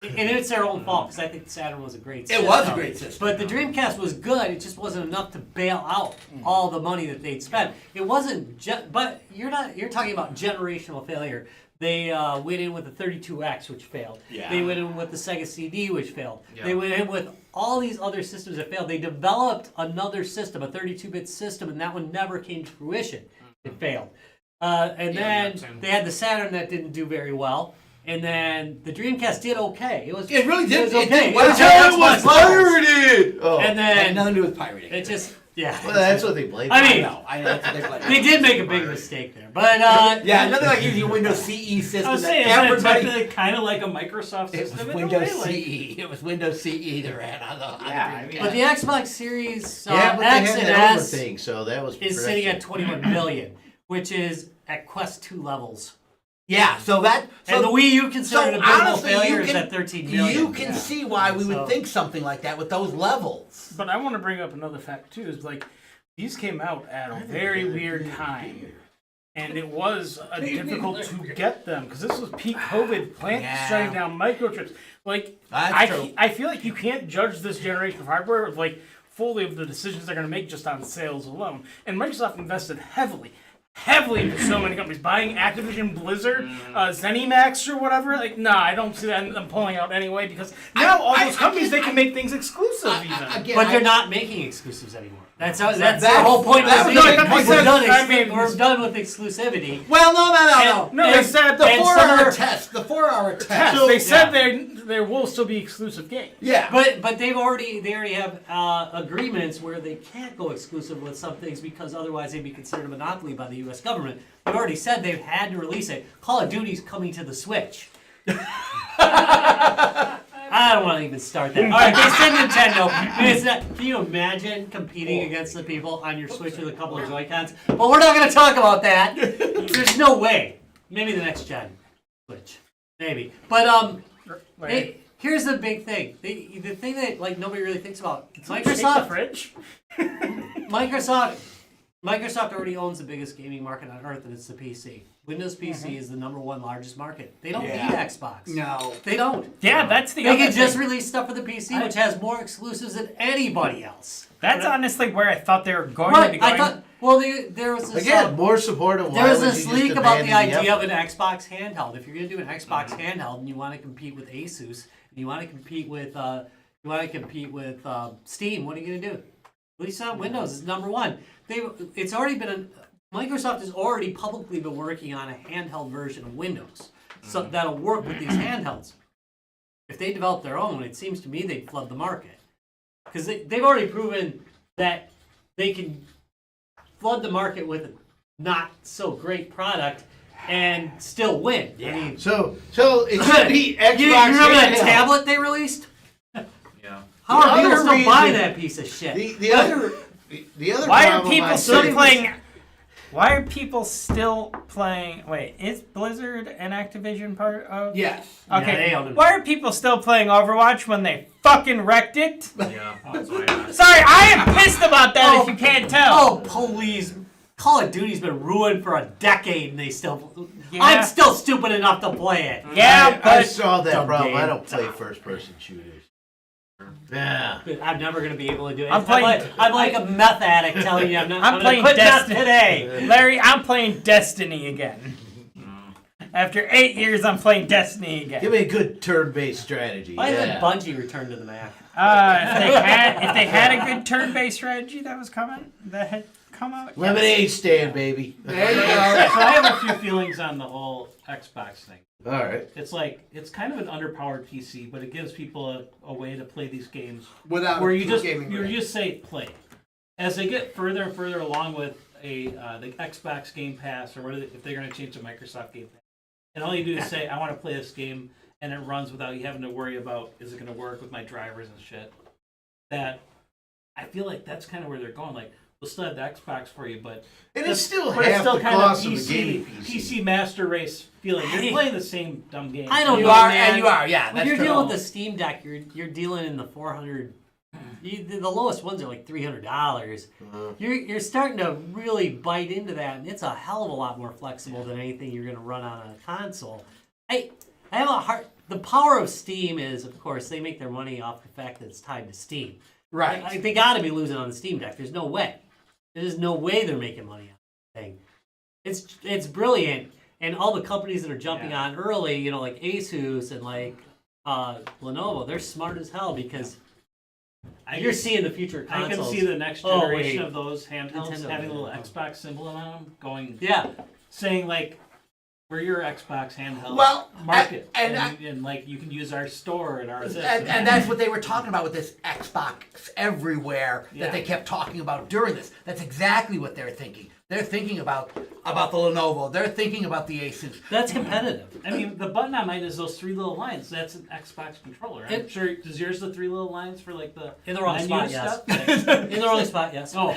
And it's their own fault because I think Saturn was a great system. It was a great system. But the Dreamcast was good. It just wasn't enough to bail out all the money that they'd spent. It wasn't. But you're talking about generational failure. They went in with the 32X, which failed. Yeah. They went in with the Sega CD, which failed. Yeah. They went in with all these other systems that failed. They developed another system, a 32-bit system, and that one never came to fruition. It failed. And then that too. they had the Saturn that didn't do very well. And then the Dreamcast did okay. It really did. It was It okay. did well. It had It was Xbox levels. pirated. Oh. And Had then nothing to do with pirating. it just, yeah. Well, that's what they blame. I it mean, on. I know. That's what they blame. They did make a big mistake there. But, Yeah, nothing like using a Windows CE system. I was that saying, isn't it everybody. technically kind of like a Microsoft It was system in a Windows way? Like, CE. It was Windows CE they ran on the. Yeah, I mean, But the Xbox Series yeah, but X they and had that over S thing, so that was is sitting at 21 million, which is at Quest 2 levels. Yeah, so that. So, And the Wii U considered a big honestly, failure you is can- at 13 million. You can see why we would So- think something like that with those levels. But I want to bring up another fact too. Is like these came out at a very weird time, and it was difficult to get them because this was peak COVID. Plants Yeah. shutting down, microchips. Like That's true. I feel like you can't judge this generation of hardware like fully of the decisions they're going to make just on sales alone. And Microsoft invested heavily into so many companies, buying Activision Blizzard, ZeniMax or whatever. Like, nah, I don't see that. I'm pulling out anyway because now all those companies they can make things exclusive even. Again, But they're not making exclusives anymore. That's the That's- whole point that of was the the game. point. We're done, I mean, we're done with exclusivity. Well, no. And- No, they said The and some 4-hour of the- test. The 4-hour test. Yes, So- they said yeah. there will still be exclusive games. Yeah. But they already have agreements where they can't go exclusive with some things because otherwise they'd be considered a monopoly by the U.S. government. They've already said they've had to release it. Call of Duty's coming to the Switch. I don't want to even start that. All right, they said Nintendo. And it's not, can you imagine competing against the people on your Switch with a couple of Joy-Cons? But we're not going to talk about that. There's no way. Maybe the next gen Switch. Maybe. But hey, here's the big thing. The thing that like nobody really thinks about. Take Microsoft. the fridge. Microsoft already owns the biggest gaming market on earth, and it's the PC. Windows PC is the #1 largest market. They don't Yeah. need Xbox. No. They don't. Yeah, that's the They other can just thing. release stuff for the PC, which has more exclusives than anybody else. That's honestly where I thought they were going to be Right? going. I thought. Well, there was this. Again, more support of There why was would this you just leak about the abandon idea of effort? an Xbox handheld. If you're going to do an Xbox handheld and you want to compete with Asus, and you want to compete with Steam, what are you going to do? At least on Windows is #1. It's already been Microsoft has already publicly been working on a handheld version of Windows, so that'll work with these handhelds. If they develop their own, it seems to me they'd flood the market because they've already proven that they can flood the market with a not so great product and still win. I mean, So it should be Xbox. you remember that handheld. tablet they released? Yeah. How are The people other still buying reason- that piece of shit? The other Why are problem people I still see- playing? Why are people still playing? Wait, is Blizzard an Activision part of? Yes. Okay. Yeah, they own it. Why are people still playing Overwatch when they fucking wrecked it? Yeah. That's why I asked. Sorry, I am pissed about that. If you can't tell. Oh, please. Call of Duty's been ruined for a decade, and they still. Yeah. I'm still stupid enough to play it. Yeah, I but solved that Dumb problem. I game. don't play first-person shooters. Yeah. But I'm never gonna be able to do it. I'm playing- I'm like a meth addict telling you I'm not. I'm gonna playing quit meth Destiny today. Larry, I'm playing Destiny again. After 8 years, I'm playing Destiny again. Give me a good turn-based strategy. Why yeah. did Bungie return to the Mac? If they had a good turn-based strategy that was coming, that had come out. Lemonade stand, baby. There you So go. I have a few feelings on the whole Xbox thing. All right. It's like it's kind of an underpowered PC, but it gives people a way to play these games Without where you just gaming rig. say play. As they get further and further along with the Xbox Game Pass, or what if they're going to change to Microsoft Game Pass, and all you do is say I want to play this game, and it runs without you having to worry about is it going to work with my drivers and shit. That I feel like that's kind of where they're going. Like we'll still have the Xbox for you, but And it's still but it's half still the kind cost of of a gaming PC. PC master race feeling. You're playing the same dumb game. I don't You know, are, man. and you are, yeah. When That's you're true. dealing with the Steam Deck, you're dealing in the 400. The lowest ones are like $300. You're starting to really bite into that, and it's a hell of a lot more flexible than anything you're going to run on a console. I have a hard. The power of Steam is, of course, they make their money off the fact that it's tied to Steam. Right. They got to be losing on the Steam Deck. There's no way. There's no way they're making money on the thing. It's brilliant, and all the companies that are jumping on early, you know, like Asus and like Lenovo, they're smart as hell because you're seeing the future of I consoles. can see the next Oh, generation wait. of those handhelds Nintendo. having a little Xbox symbol on them, going Yeah, saying like, "We're your Xbox handheld Well, market," and and like you can use our store and our this. And that's what they were talking about with this Xbox everywhere Yeah. that they kept talking about during this. That's exactly what they're thinking. They're thinking about the Lenovo. They're thinking about the Asus. that's competitive. I mean, the button on mine is those three little lines. That's an Xbox controller. I'm It- sure. Does yours the three little lines for like the In the wrong menu spot, yes. stuff? In the wrong spot, yes. Oh,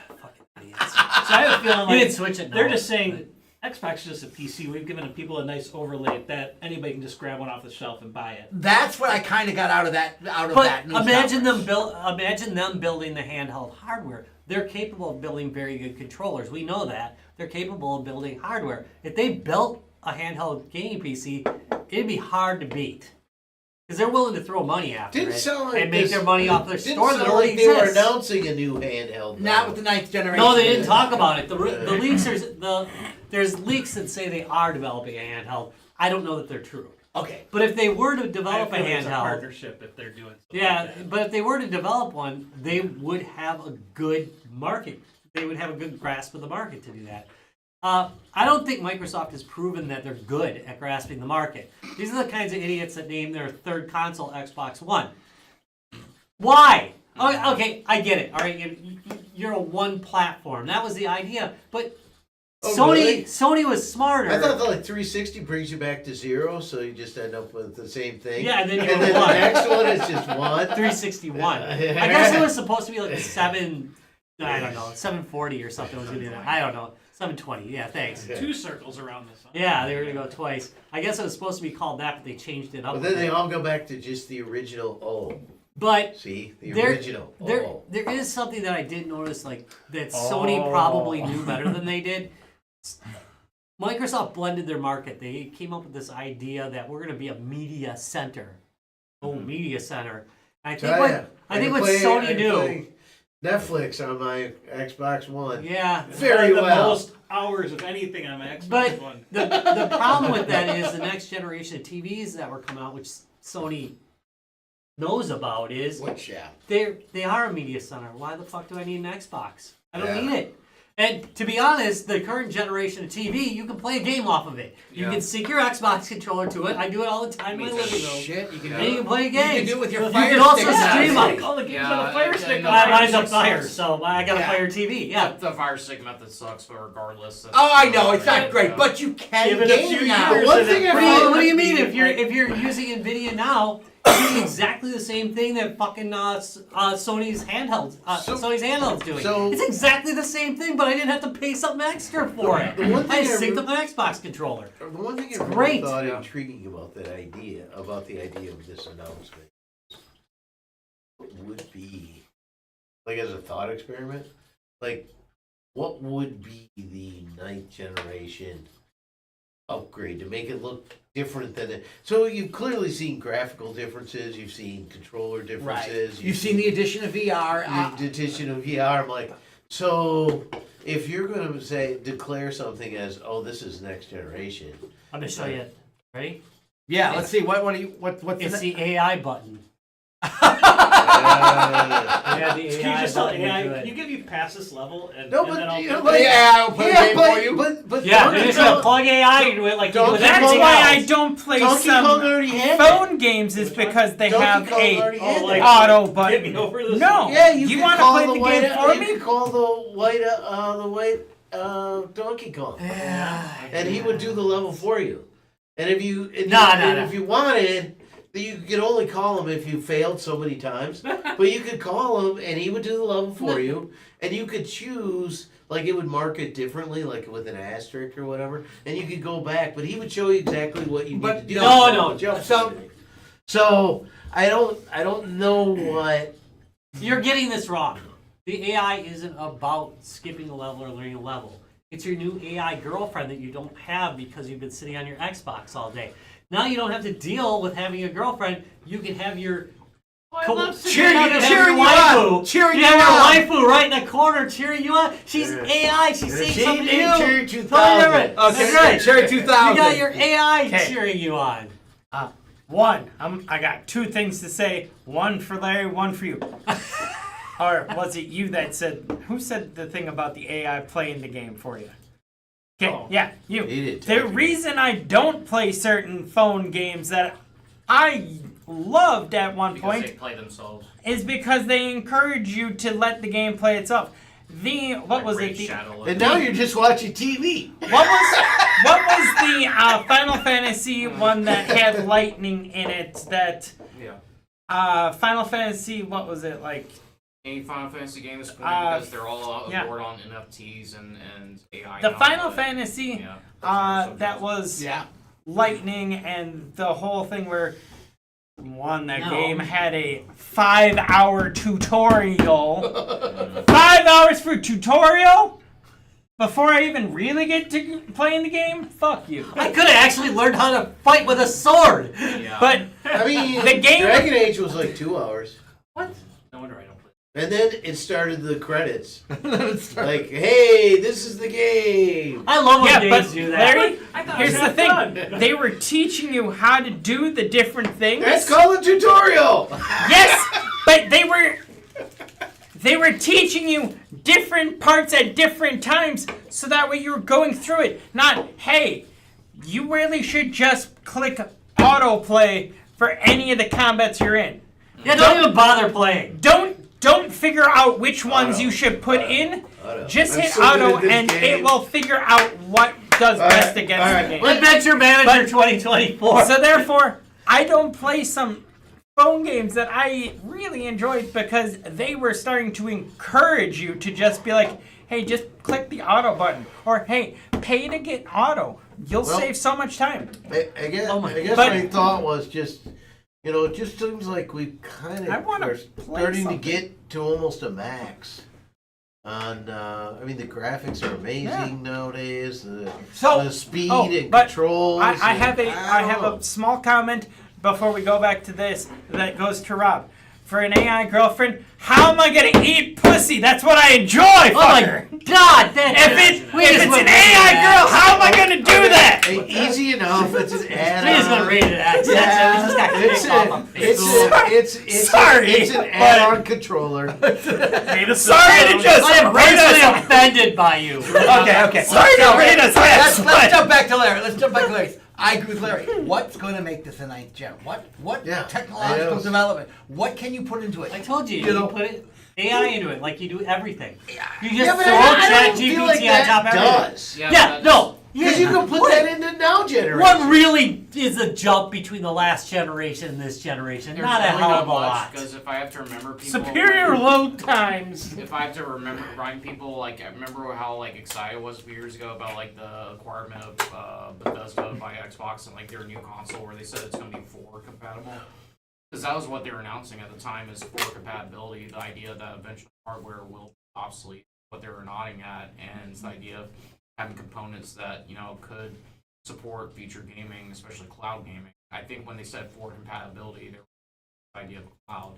Fucking idiots. so I have a feeling You like didn't switch it. they're no. just saying Xbox is just a PC. We've given people a nice overlay that anybody can just grab one off the shelf and buy it. That's what I kind of got out of that. But news imagine conference. Imagine them building the handheld hardware. They're capable of building very good controllers. We know that. They're capable of building hardware. If they built a handheld gaming PC, it'd be hard to beat. Because they're willing to throw money after Didn't it sound like and make this- their money off their Didn't store that sound already like they were exists. announcing a new handheld. Not though. with the ninth generation. No, they didn't talk about it. The leaks there's leaks that say they are developing a handheld. I don't know that they're true. Okay. But if they were to I develop a feel it's a handheld, partnership if they're doing. Something yeah, like that. but if they were to develop one, they would have a good market. They would have a good grasp of the market to do that. I don't think Microsoft has proven that they're good at grasping the market. These are the kinds of idiots that name their third console Xbox One. Why? Okay, I get it. All right, you're a one platform. That was the idea, but Oh, Sony really? Sony was smarter. I thought that like 360 brings you back to zero, so you just end up with the same thing. Yeah, and then you and go then the one. next one is just one. 361. I guess it was supposed to be like 740 or something was gonna be there. I don't know. 720. Yeah, thanks. Two circles around this. Yeah, they were gonna go twice. I guess it was supposed to be called that, but they changed it up. But a then they bit. all go back to just the original. Oh, But see, the there, original. there, Oh. there is something that I did notice, like that Sony probably knew better than they did. Microsoft blended their market. They came up with this idea that we're going to be a media center. Oh, media center. And I think Tell what ya, I think can what play- I Sony can knew. play Netflix on my Xbox One. Yeah. Very the well. most hours of anything on my Xbox But One. the problem with that is the next generation of TVs that were coming out, which Sony knows about, is Which yeah. they are a media center. Why the fuck do I need an Xbox? I don't Yeah. need it. And to be honest, the current generation of TV, you can play a game off of it. You Yeah. can sync your Xbox controller to it. I do it all the time in my living room. Shit, you can And you can play You games. can do it with your You Fire can also Stick now. stream them. All the games Yeah, on the Fire I Stick. know. Mine's a Fire Stick Fire, sucks. so I got a Yeah. Fire TV. Yeah. The Fire Stick method sucks, but regardless. Oh, I know it's not great, but you can Give it a few game now. years One and thing it I probably What do you would mean? be If you're like- using Nvidia now, you're doing exactly the same thing that fucking Sony's handhelds, Sony's handhelds doing. so- It's exactly the same thing, but I didn't have to pay something extra for it. The one thing I I synced re- up my Xbox controller. The one thing I really great. thought Yeah. intriguing about the idea of this announcement would be, like, as a thought experiment, like, what would be the 9th generation upgrade to make it look different than it? So you've clearly seen graphical differences, you've seen controller differences. You've seen the addition of VR. The addition of VR. I'm like, so if you're going to say declare something as, oh, this is next generation. I'm gonna show you. Ready? Yeah, let's see. What's It's the AI button. Yeah, the Can you just tell AI, can you give me past this level? And, No, and then but I'll you know, play like, it? AI will play a game for you. but Yeah, Donkey they're just gonna Kong- plug AI into it like you do Donkey with That's everything why I else. don't play Donkey some Kong already had phone games is because they Donkey have Kong already a had like, auto Get button. me over this. No. Yeah, you You want to play the game for You me? could call the white Donkey Kong, and he would do the level for you. And if you if you wanted, you could only call him if you failed so many times. But you could call him, and he would do the level for you. And you could choose, like it would mark it differently, like with an asterisk or whatever. And you could go back, but he would show you exactly what you need to do. So I don't know what. You're getting this wrong. The AI isn't about skipping a level or learning a level. It's your new AI girlfriend that you don't have because you've been sitting on your Xbox all day. Now you don't have to deal with having a girlfriend. You can have your cheering you on. Cheering you you have your on. waifu right in the corner cheering you on. She's AI. She's saying something to you. Cherry Totally 2000. different. That's right. Cherry 2000. You got your AI Okay. cheering you on. I got two things to say. One for Larry, one for you. Or was it you that said? Who said the thing about the AI playing the game for you? Okay, yeah, you. He did, The reason I don't play certain phone games that I loved at one Because they point play themselves. is because they encourage you to let the game play itself. What was it? And now you're just watching TV. What was the Final Fantasy one that had lightning in it? That Final Fantasy, what was it like? Any Final Fantasy game is cool because they're all aboard on NFTs and AI. The now, Final but- Fantasy Yeah. that was lightning and the whole thing where game had a 5-hour tutorial. 5 hours for tutorial? Before I even really get to playing the game? Fuck you. I could have actually learned how to fight with a sword. Yeah. But I mean, The game- Dragon Age was like 2 hours. What? No wonder I don't play. And then it started the credits. Like, hey, this is the game. I love when yeah, games but do that. Larry, I thought here's it the was thing. done. They were teaching you how to do the different things. That's called a tutorial. Yes, but they were teaching you different parts at different times, so that way you were going through it. Not, hey, you really should just click autoplay for any of the combats you're in. Yeah, don't even bother playing. Don't figure out which ones you should put in. Auto. Just I'm hit so good auto, at this and game. it will figure out what does best against all right. the game. Adventure Manager 2024. So therefore, I don't play some phone games that I really enjoyed because they were starting to encourage you to just be like, hey, just click the auto button. Or, hey, pay to get auto. You'll Well, save so much time. I guess, Oh my my thought was just, it just seems like we kind I of wanna are play starting something. to get to almost a max. And I mean, the graphics are amazing nowadays. The speed and but controls. I and- have don't know. a small comment before we go back to this that goes to Rob. For an AI girlfriend, how am I gonna eat pussy? That's what I enjoy, Oh my fucker. God! If it's an AI girl, how am I gonna do that? Easy enough. It's an add-on. We just gonna rate it X. That's it. We just got It's kicked off on Facebook. Sorry, it's an add-on controller. Sorry to just I am rate personally us. offended by you. Okay. Sorry to rate us last. Let's jump back to Larry. I agree with Larry. What's going to make this a 9th gen? What Yeah, technological yes. development? What can you put into it? I told you, You know- put it AI into it like you do everything. You just Yeah, but throw I Chat don't feel GPT like on that top of everything. does. Yeah, no. Because you can put that into now generation. What really is a jump between the last generation and this generation? There's Not a really hell not of a much, lot. because if I have to remember people, Superior load times. if I have to remind people, like I remember how like excited I was a few years ago about like the acquirement of Bethesda by Xbox and like their new console where they said it's going to be 4 compatible. Because that was what they were announcing at the time is 4 compatibility. The idea that eventually hardware will be obsolete. what they were nodding at, and it's the idea of having components that could support future gaming, especially cloud gaming. I think when they said forward compatibility, there was the idea of a cloud.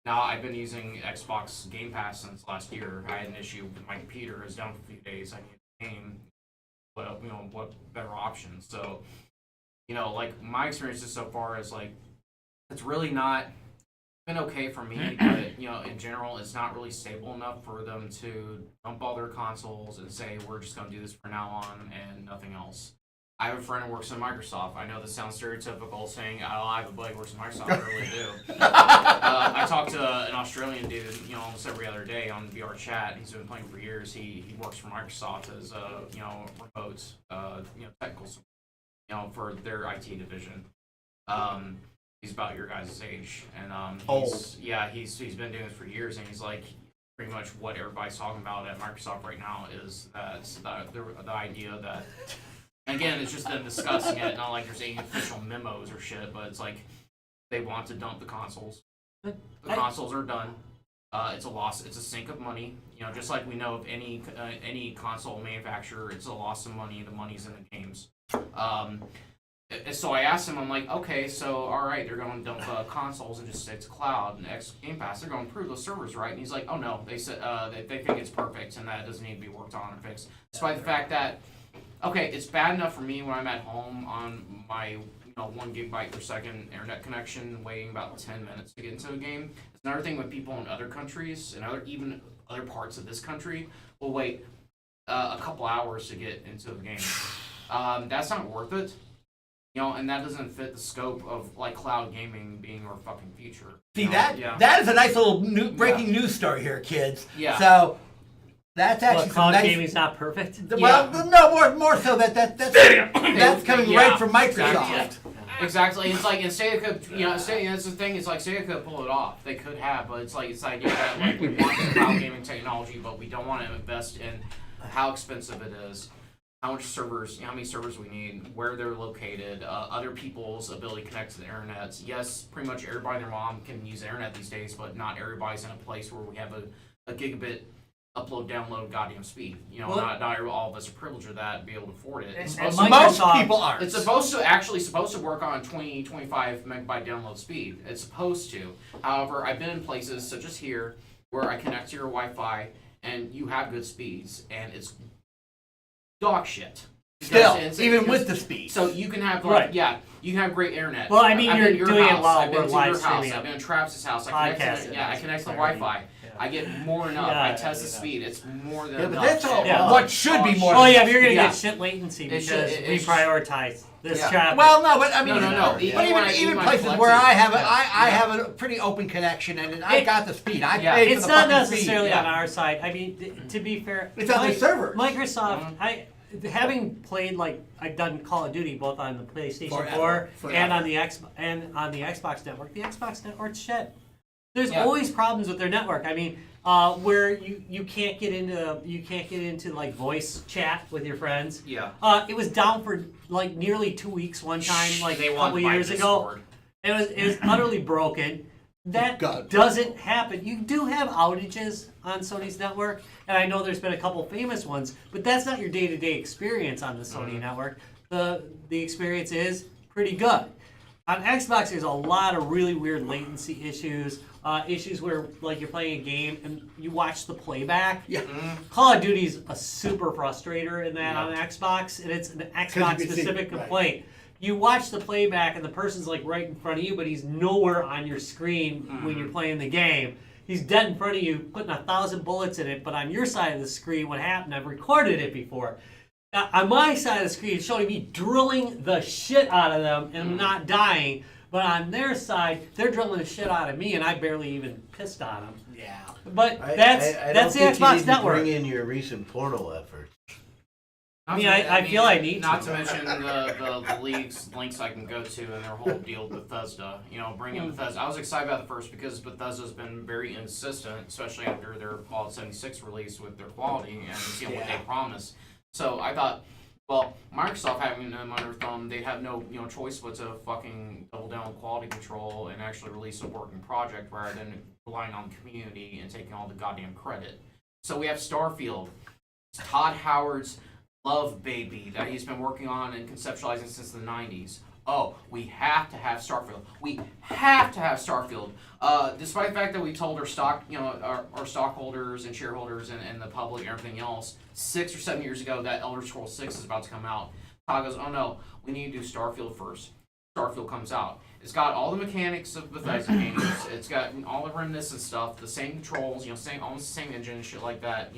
Now, I've been using Xbox Game Pass since last year. I had an issue with my computer. It was down for a few days. I needed a game. Well, what better options? So, like, my experiences so far is, like, it's really not been okay for me, but, in general, it's not really stable enough for them to dump all their consoles and say, we're just going to do this from now on and nothing else. I have a friend who works in Microsoft. I know this sounds stereotypical, saying, oh, I have a buddy who works in Microsoft. I really do. I talk to an Australian dude, almost every other day on VR chat. He's been playing for years. He works for Microsoft as remote, technical support, for their IT division. He's about your guys' age, and he's been doing this for years, and he's like, pretty much what everybody's talking about at Microsoft right now is that the idea that. Again, it's just them discussing it, not like there's any official memos or shit, but it's like they want to dump the consoles. The consoles are done. It's a loss. It's a sink of money. Just like we know of any console manufacturer, it's a loss of money. The money's in the games. So I asked him, I'm like, okay, so all right, they're going to dump consoles and just say it's cloud and X Game Pass. They're going to improve those servers, right? And he's like, oh no, they said they think it's perfect and that it doesn't need to be worked on or fixed, despite the fact that. Okay, it's bad enough for me when I'm at home on my 1 gigabyte per second internet connection, waiting about 10 minutes to get into a game. It's another thing with people in other countries and even other parts of this country will wait a couple hours to get into a game. That's not worth it, and that doesn't fit the scope of like cloud gaming being our fucking future. See that is a nice little breaking news story here, kids. Yeah. So. That's actually cloud nice, gaming's not perfect. Well, no, more so that's coming right from Microsoft. Exactly. It's like, and Stadia could, that's the thing. It's like Stadia could pull it off. They could have, but it's like it's the idea that like we want the cloud gaming technology, but we don't want to invest in how expensive it is, how much servers, how many servers we need, where they're located, other people's ability to connect to the internet. Yes, pretty much everybody and their mom can use the internet these days, but not everybody's in a place where we have a gigabit upload, download, goddamn speed. Not all of us are privileged with that and be able to afford it. Most people aren't. It's supposed to work on 20, 25 megabyte download speed. It's supposed to. However, I've been in places such as here where I connect to your Wi-Fi and you have good speeds, and it's dog shit. Still, even with the speed. So you can have you can have great internet. Well, I mean, I've you're been to your doing house. it while I've been we're to live your house. streaming. I've been to Travis's house. I connect to the Wi-Fi. I get more than enough. I test the speed. It's more than enough. But that's all. Yeah. What should be more. Oh yeah, but you're gonna get shit latency because we should. prioritize this traffic. Well, no, but I mean, No. But even places where I have a pretty open connection and I got the speed. I paid for it's the not fucking necessarily speed. on our side. I mean, to be fair, It's on the servers. Microsoft, having played like I've done Call of Duty both on the PlayStation 4 and on the Xbox network. The Xbox network's shit. There's always problems with their network. I mean, where you can't get into like voice chat with your friends. Yeah. It was down for like nearly 2 weeks one time, like a couple years ago. It was utterly broken. That doesn't happen. You do have outages on Sony's network, and I know there's been a couple famous ones, but that's not your day-to-day experience on the Sony network. The experience is pretty good. On Xbox, there's a lot of really weird latency issues. Issues where like you're playing a game and you watch the playback. Yeah. Call of Duty's a super frustrator in that on Xbox, and it's an Xbox specific complaint. You watch the playback and the person's like right in front of you, but he's nowhere on your screen when you're playing the game. He's dead in front of you, putting 1,000 bullets in it, but on your side of the screen, what happened, I've recorded it before. On my side of the screen, it's showing me drilling the shit out of them and I'm not dying. But on their side, they're drilling the shit out of me, and I barely even pissed on them. Yeah. But that's the Xbox network. Bring in your recent Portal efforts. I feel I need not to mention the leagues links I can go to and their whole deal with Bethesda. Bring in Bethesda. I was excited about the first because Bethesda's been very insistent, especially after their Fallout 76 release with their quality and what they promised. So I thought, well, Microsoft having them under their thumb, they'd have no choice but to fucking double down on quality control and actually release a working project rather than relying on the community and taking all the goddamn credit. So we have Starfield. It's Todd Howard's love baby that he's been working on and conceptualizing since the 90s. Oh, we have to have Starfield. We have to have Starfield. Despite the fact that we told our our stockholders and shareholders and the public and everything else 6 or 7 years ago that Elder Scrolls 6 is about to come out. Todd goes, oh no, we need to do Starfield first. Starfield comes out. It's got all the mechanics of Bethesda games. It's got all the reminiscent stuff, the same controls, almost the same engine and shit like that.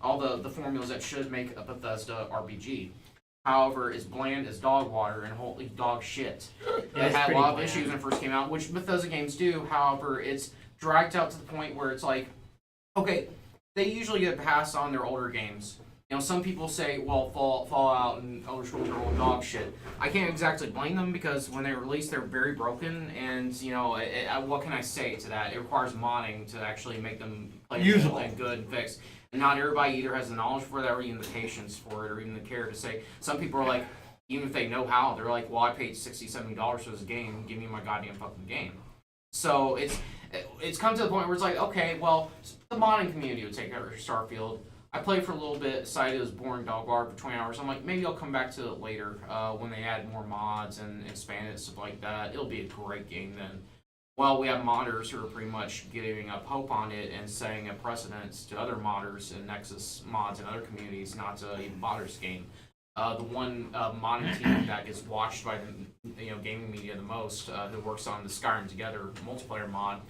All the formulas that should make a Bethesda RPG. However, it's bland as dog water and holy dog shit. It had a lot of issues when it first came out, which Bethesda games do. However, it's dragged out to the point where it's like, okay, they usually get passed on their older games. Some people say, well, Fallout and Elder Scrolls are old dog shit. I can't exactly blame them because when they were released, they're very broken, and what can I say to that? It requires modding to actually make them Usable and good and fixed. And not everybody either has the knowledge for that or even the patience for it or even the care to say. Some people are like, even if they know how, they're like, well, I paid $60, $70 for this game. Give me my goddamn fucking game. So it's come to the point where it's like, okay, well, the modding community would take over Starfield. I played for a little bit, decided it was boring dog water for 20 hours. I'm like, maybe I'll come back to it later when they add more mods and expand it and stuff like that. It'll be a great game then. Well, we have modders who are pretty much giving up hope on it and setting a precedence to other modders and Nexus mods and other communities not to even bother this game. The one modding team that gets watched by the gaming media the most, who works on the Skyrim Together multiplayer mod,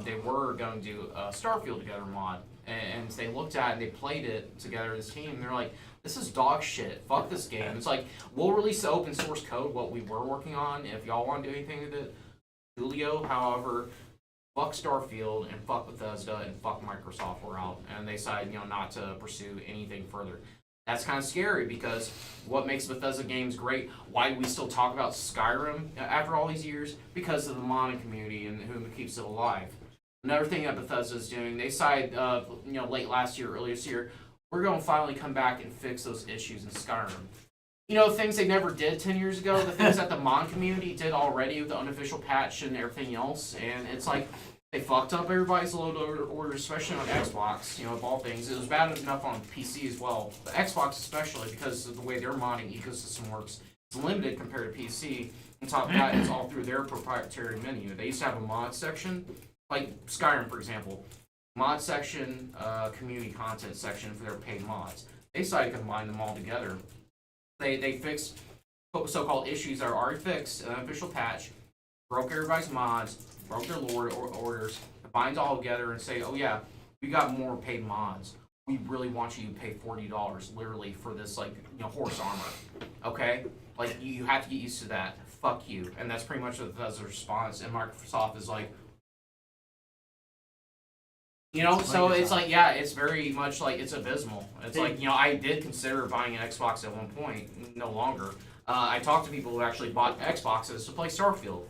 they were going to do a Starfield Together mod, and they looked at it and they played it together as a team. And they're like, this is dog shit. Fuck this game. It's like, we'll release the open source code, what we were working on, if y'all want to do anything with it. Julio, however, fuck Starfield and fuck Bethesda and fuck Microsoft were out, and they decided, not to pursue anything further. That's kind of scary because what makes Bethesda games great? Why do we still talk about Skyrim after all these years? Because of the modding community and who keeps it alive. Another thing that Bethesda is doing, they decided, late last year, earlier this year, we're going to finally come back and fix those issues in Skyrim. Things they never did 10 years ago, the things that the mod community did already with the unofficial patch and everything else, and it's like, they fucked up everybody's load order, especially on Xbox, of all things. It was bad enough on PC as well, but Xbox especially, because of the way their modding ecosystem works, it's limited compared to PC. On top of that, it's all through their proprietary menu. They used to have a mod section, like Skyrim, for example. Mod section, community content section for their paid mods. They decided to combine them all together. They fixed so-called issues that are already fixed in an official patch, broke everybody's mods, broke their lore orders, combined all together and say, oh yeah, we got more paid mods. We really want you to pay $40 literally for this horse armor. Okay? You have to get used to that. Fuck you. And that's pretty much the response. And Microsoft is like, so it's like, yeah, it's very much like, it's abysmal. It's like, I did consider buying an Xbox at one point, no longer. I talked to people who actually bought Xboxes to play Starfield.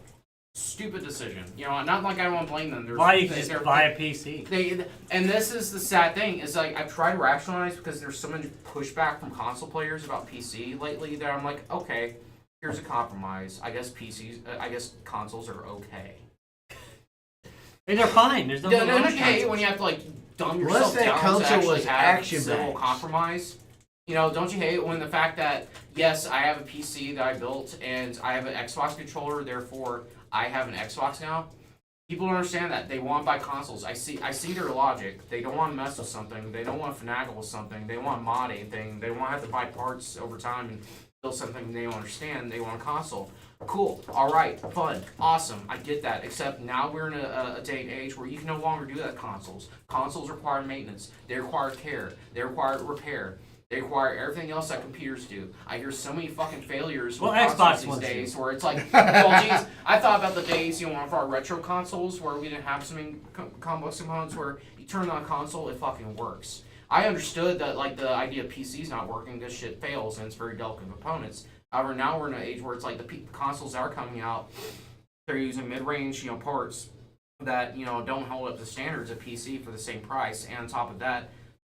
Stupid decision. Not like I won't blame them. Why you just buy a PC? And this is the sad thing, is like, I've tried to rationalize because there's so much pushback from console players about PC lately that I'm like, okay, here's a compromise. I guess consoles are okay. And they're fine. There's nothing wrong with okay consoles. when you have to dumb yourself that down console to actually was have action civil bags. compromise. Don't you hate when the fact that, yes, I have a PC that I built and I have an Xbox controller, therefore I have an Xbox now? People don't understand that. They want to buy consoles. I see their logic. They don't want to mess with something. They don't want to finagle with something. They want to mod anything. They don't want to have to buy parts over time and build something they don't understand. They want a console. Cool. All right. Fun. Awesome. I get that. Except now we're in a day and age where you can no longer do that with consoles. Consoles require maintenance. They require care. They require repair. They require everything else that computers do. I hear so many fucking failures with consoles these days where it's like, well, geez, I thought about the days, one of our retro consoles where we didn't have so many complex components where you turn on a console, it fucking works. I understood that, the idea of PCs not working because shit fails and it's very delicate components. However, now we're in an age where it's like the consoles that are coming out, they're using mid-range, parts that, don't hold up the standards of PC for the same price. And on top of that,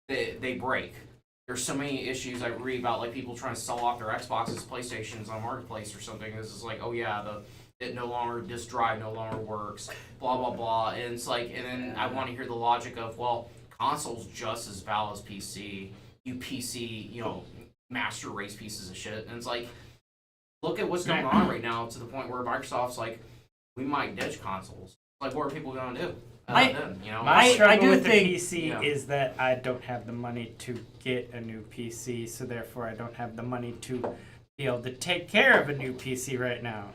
they break. There's so many issues I read about, people trying to sell off their Xboxes, PlayStations on Marketplace or something. This is like, oh yeah, this drive no longer works, blah, blah, blah. And it's like, and then I want to hear the logic of, well, console's just as valid as PC. You PC, master race pieces of shit. And it's like, look at what's going on right now to the point where Microsoft's like, we might ditch consoles. Like, what are people going to do? My I struggle do with think- the PC is that I don't have the money to get a new PC, so therefore I don't have the money to be able to take care of a new PC right now.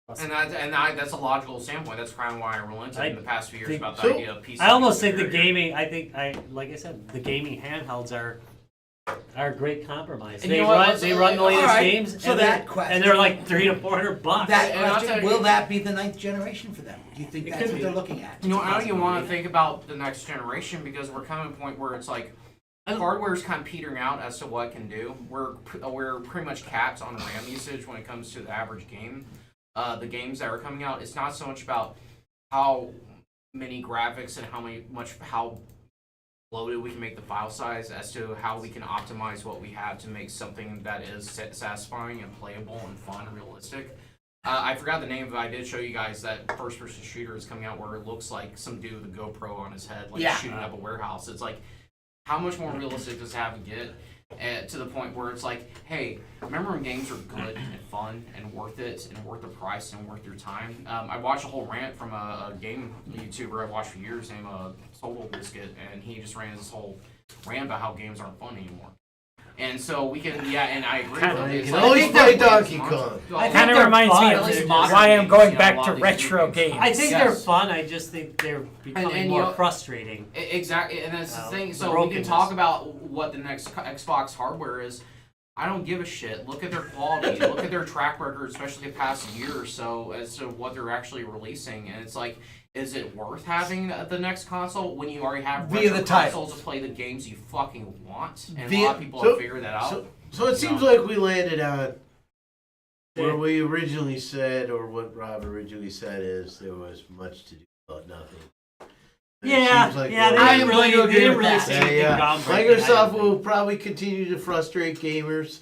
And that's a logical standpoint. That's kind of why I relented in the past few years think- about the so- idea of PC. I almost think the superior. gaming. Like I said, the gaming handhelds are a great compromise. And They you know what? run the latest All right, games, so and that they're, question- and they're like $300 to $400. That And I'll question, tell you- will that be the 9th generation for them? Do you think It that's could what be. they're looking at? I don't even want to think about the next generation because we're coming to a point where it's like hardware's kind of petering out as to what it can do. We're pretty much capped on RAM usage when it comes to the average game. The games that are coming out, it's not so much about how many graphics and how loaded we can make the file size as to how we can optimize what we have to make something that is satisfying and playable and fun and realistic. I forgot the name, but I did show you guys that first-person shooter is coming out where it looks like some dude with a GoPro on his head, like shooting up a warehouse. It's like, how much more realistic does it have to get? To the point where it's like, hey, remember when games are good and fun and worth it and worth the price and worth your time? I watched a whole rant from a game YouTuber I've watched for years named Solo Biscuit, and he just ran this whole rant about how games aren't fun anymore. And so we can, and I agree with it. You It's can like- always play Donkey Kong. I think Kind of they're reminds fun. me At of least why I'm games, going a back lot to of these retro video games. I think Yes. they're fun. I just think they're becoming and more you- frustrating. Exactly, and that's the thing. the So we can brokenness. talk about what the next Xbox hardware is. I don't give a shit. Look at their quality. Look at their track record, especially the past year or so, as to what they're actually releasing. And it's like, is it worth having the next console when you already have Via retro the consoles titles. to play the games you fucking want? And Via- a lot of people so- have figured that out. So it seems like we landed on where we originally said, or what Rob originally said, is there was much to do about nothing. And it Yeah, seems like yeah. we're- They I didn't really really, agree they didn't with really that. say anything groundbreaking. I Microsoft don't will think. probably continue to frustrate gamers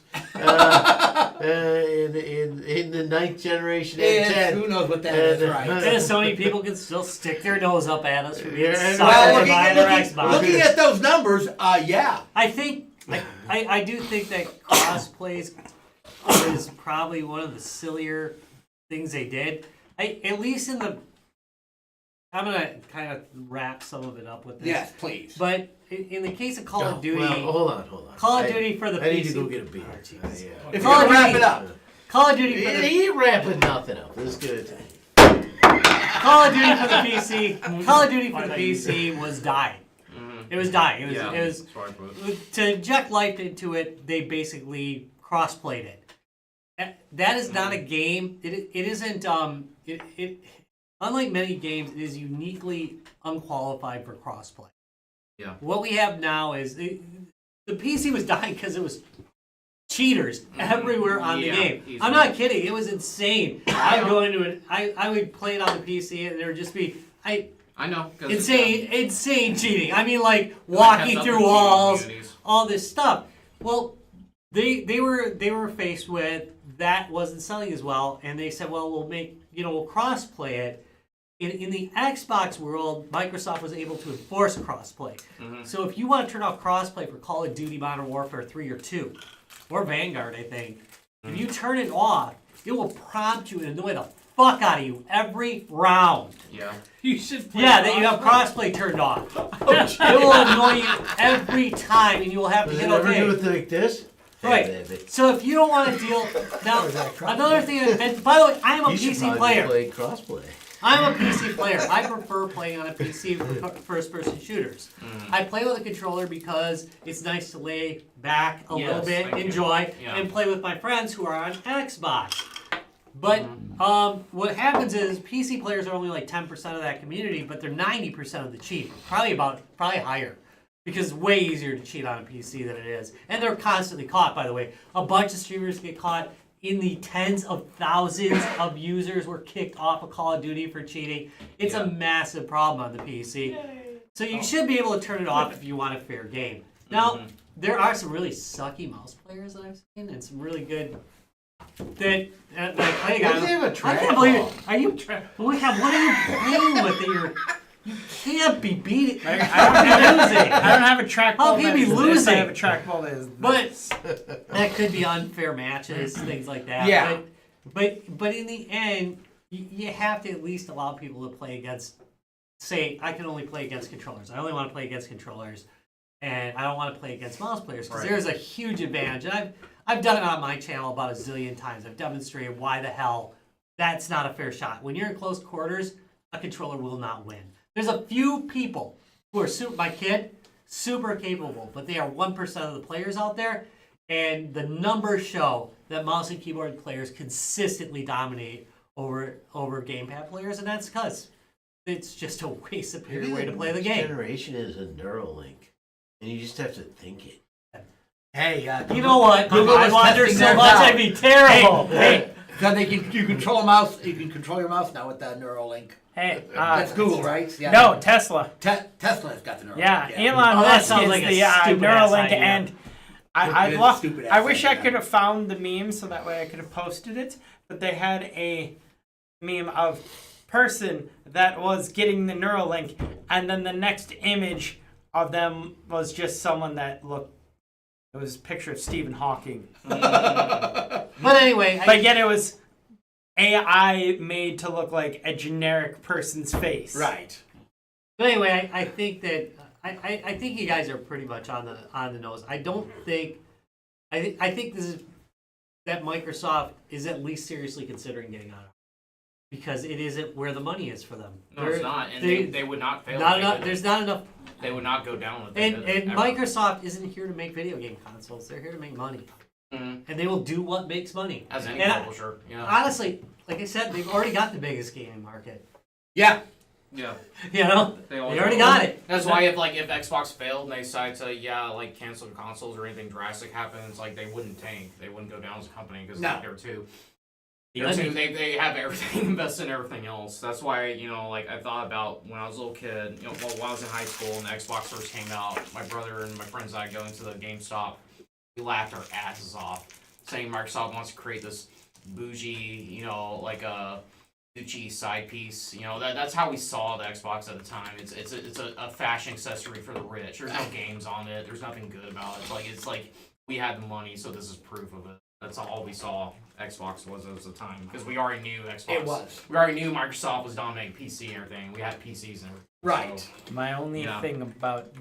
in the 9th generation and And 10th. who knows what that is, right? And so many people can still stick their nose up at us for being Yeah, and- suckers Well, for buying their Xbox. looking at those numbers, yeah. I think I do think that crossplay is probably one of the sillier things they did. At least in the, I'm gonna kind of wrap some of it up with this. Yes, please. But in the case of Call of Duty, Well, hold on. Call of Duty for the I need to PC. go get a beer. If Call you of wrap Duty- it up. Call of Duty for the He ain't wrapping nothing up. This is good. Call of Duty for the PC. Call of Duty for the PC was dying. It was dying. It was to inject life into it. They basically cross-played it. That is not a game. It isn't. It unlike many games, it is uniquely unqualified for crossplay. Yeah. What we have now is the PC was dying because it was cheaters everywhere on the Yeah, game. easily. I'm not kidding. It was insane. I would go into it. I would play it on the PC, and there would just be I know. 'Cause, insane cheating. I mean, like kept walking up through with cheating walls, communities. all this stuff. Well, they were faced with that wasn't selling as well, and they said, well, we'll cross play it. In the Xbox world, Microsoft was able to enforce crossplay. So if you want to turn off crossplay for Call of Duty Modern Warfare 3 or 2, or Vanguard, I think, if you turn it off, it will prompt you and annoy the fuck out of you every round. Yeah. You should play Yeah, that you have crossplay. crossplay turned on. It will annoy you every time, and you will have to Does hit it ever okay. do it like this? Right. So if you don't want to deal now, another thing. And by the way, I am a You should PC probably player. play crossplay. I'm a PC player. I prefer playing on a PC for first-person shooters. I play with a controller because it's nice to lay back a little bit, thank you. enjoy, Yeah. and play with my friends who are on Xbox. But what happens is PC players are only like 10% of that community, but they're 90% of the cheat. Probably higher. Because it's way easier to cheat on a PC than it is. And they're constantly caught, by the way. A bunch of streamers get caught. In the tens of thousands of users were kicked off of Call of Duty for cheating. It's a massive problem on the PC. So you should be able to turn it off if you want a fair game. Now, there are some really sucky mouse players that I've seen, and some really good that play Why do they have a I track can't believe ball? it. Are you? What are you playing with that you're? You can't be beating. I don't have losing. I don't have a trackball. How can you be that is this. losing? I have a trackball that is this. But that could be unfair matches, things like that. Yeah. But in the end, you have to at least allow people to play against. Say, I can only play against controllers. I only want to play against controllers, and I don't want to play against mouse players because there's a huge advantage. And I've done it on my channel about a zillion times. I've demonstrated why the hell that's not a fair shot. When you're in close quarters, a controller will not win. There's a few people who are my kid, super capable, but they are 1% of the players out there, and the numbers show that mouse and keyboard players consistently dominate over gamepad players, and that's because it's just a way superior way to play the game. Generation is a Neuralink, and you just have to think it. Hey, You know what? Google I is watch her testing so theirs much, out. I'd be terrible. Hey, because you control a mouse. You can control your mouse now with that Neuralink. Hey, That's Google, right? Yeah. No, Tesla. Tesla's got the Neuralink. Yeah, Elon Oh, that Musk sounds is like a the stupid-ass Neuralink, idea. and I It's love. stupid-ass I wish I idea. could have found the meme so that way I could have posted it. But they had a meme of person that was getting the Neuralink, and then the next image of them was just someone that looked. It was a picture of Stephen Hawking, But anyway, but yet it was AI made to look like a generic person's face. Right. But anyway, I think that I think you guys are pretty much on the nose. I don't think I think this is that Microsoft is at least seriously considering getting out of it because it isn't where the money is for them. No, it's not, and they would not fail. Not if they enough. did it. There's not enough. They would not go down with And it. ever. Microsoft isn't here to make video game consoles. They're here to make money, Mhm. and they will do what makes money. As any And publisher, yeah. honestly, like I said, they've already got the biggest gaming market. Yeah. Yeah. You know, They they always already will. got it. That's why if Xbox failed and they decided to cancel consoles or anything drastic happens, like they wouldn't tank. They wouldn't go down as a company because No. they're too. Yeah. They have everything invested in everything else. That's why, I thought about when I was a little kid, while I was in high school and the Xbox first came out, my brother and my friends and I go into the GameStop, we laughed our asses off, saying Microsoft wants to create this bougie, like a Gucci side piece. That's how we saw the Xbox at the time. It's a fashion accessory for the rich. There's no games on it. There's nothing good about it. It's like we had the money, so this is proof of it. That's all we saw Xbox was at the time because we already knew Xbox. It was. We already knew Microsoft was dominating PC and everything. We had PCs and everything. Right. So, My only Yeah. thing about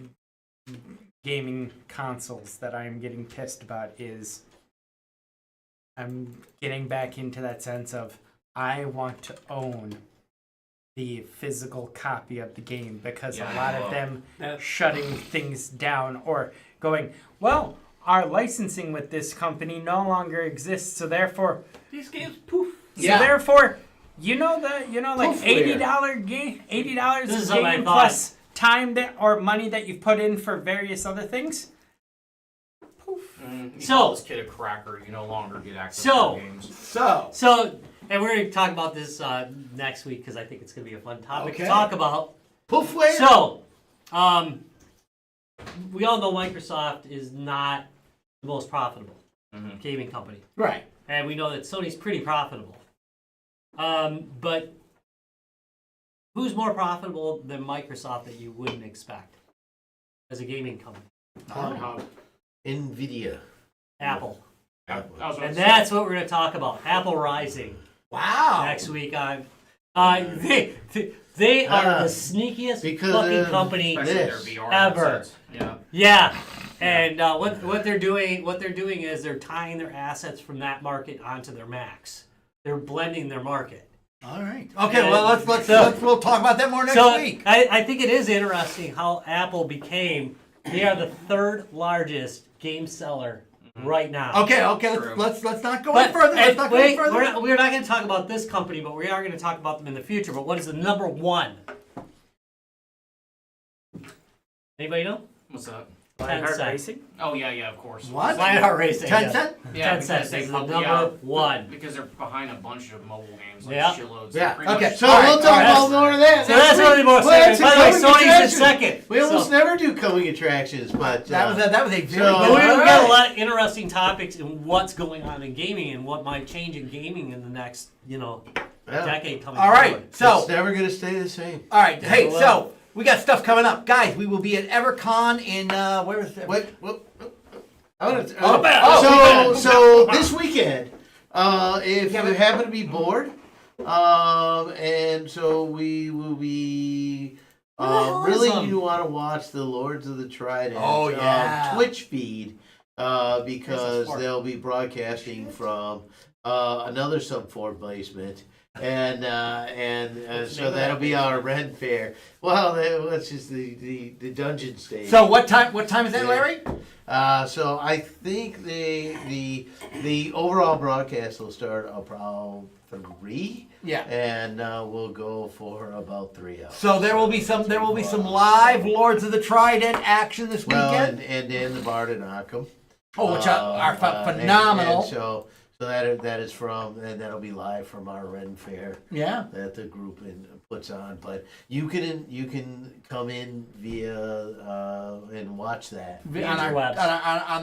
gaming consoles that I'm getting pissed about is I'm getting back into that sense of I want to own the physical copy of the game because a lot of them shutting things down or going, well, our licensing with this company no longer exists, so therefore These games, poof. So therefore, like Poof, $80 game, $80 This is a what I game thought. plus time that or money that you've put in for various other things. you So- call this kid a cracker, you no longer get access So- to games. So, And we're going to talk about this next week because I think it's going to be a fun topic to Okay. talk about. poof where? So, we all know Microsoft is not the most profitable gaming company. Right. And we know that Sony's pretty profitable. But who's more profitable than Microsoft that you wouldn't expect as a gaming company? Nvidia. Apple. I was about And to say, that's what we're going to talk about. Apple Rising Wow. next week on. They are the sneakiest because fucking of company. especially their this VR ever. headsets. Yeah. Yeah. And what they're doing is they're tying their assets from that market onto their Macs. They're blending their market. All right. Okay. And Well, we'll talk about that more next So week. I think it is interesting how Apple became. They are the third largest game seller right now. Okay. True. Let's not go any further. Let's not go any further. we're not going to talk about this company, but we are going to talk about them in the future. But what is the number one? Anybody know? What's that? Lionheart Tencent. Racing. Oh yeah, of course. What? Lionheart Racing. Tencent? Yeah, Tencent because they is the put- number one. Because they're behind a bunch of mobile games, like Yeah. shitloads. Yeah, They're pretty okay. much- So All right, we'll talk all right. about more of that. So that's really more Well, second. By the way, coming Sony's in attraction. second. We almost So- never do coming attractions, but That was a very So- But we've good. got a lot of interesting topics in what's going on in gaming and what might change in gaming in the next, Yeah. decade coming All right, forward. so It's never gonna stay the same. all right, hey, well. so we got stuff coming up, guys. We will be at EverCon in where is it? Wait. I wanna, Oh, so this weekend, if you happen to be bored, and so we will be. Where the hell is Really, them? you want to watch the Lords of the Trident Oh, yeah. Twitch feed because sport. they'll be broadcasting from another sub-4 basement, and so that'll be our Ren Fair. Well, that's just the dungeon stage. So what time? What time is that, Yeah. Larry? So I think the overall broadcast will start about 3. Yeah. And we'll go for about 3 hours. So there will be some live Lords of the Trident action this Well, weekend. and then the Bard and Arkham. Oh, which are phenomenal. And so that is from, and that'll be live from our Ren Fair Yeah. that the group puts on. But you can come in via and watch that On our Interwebs.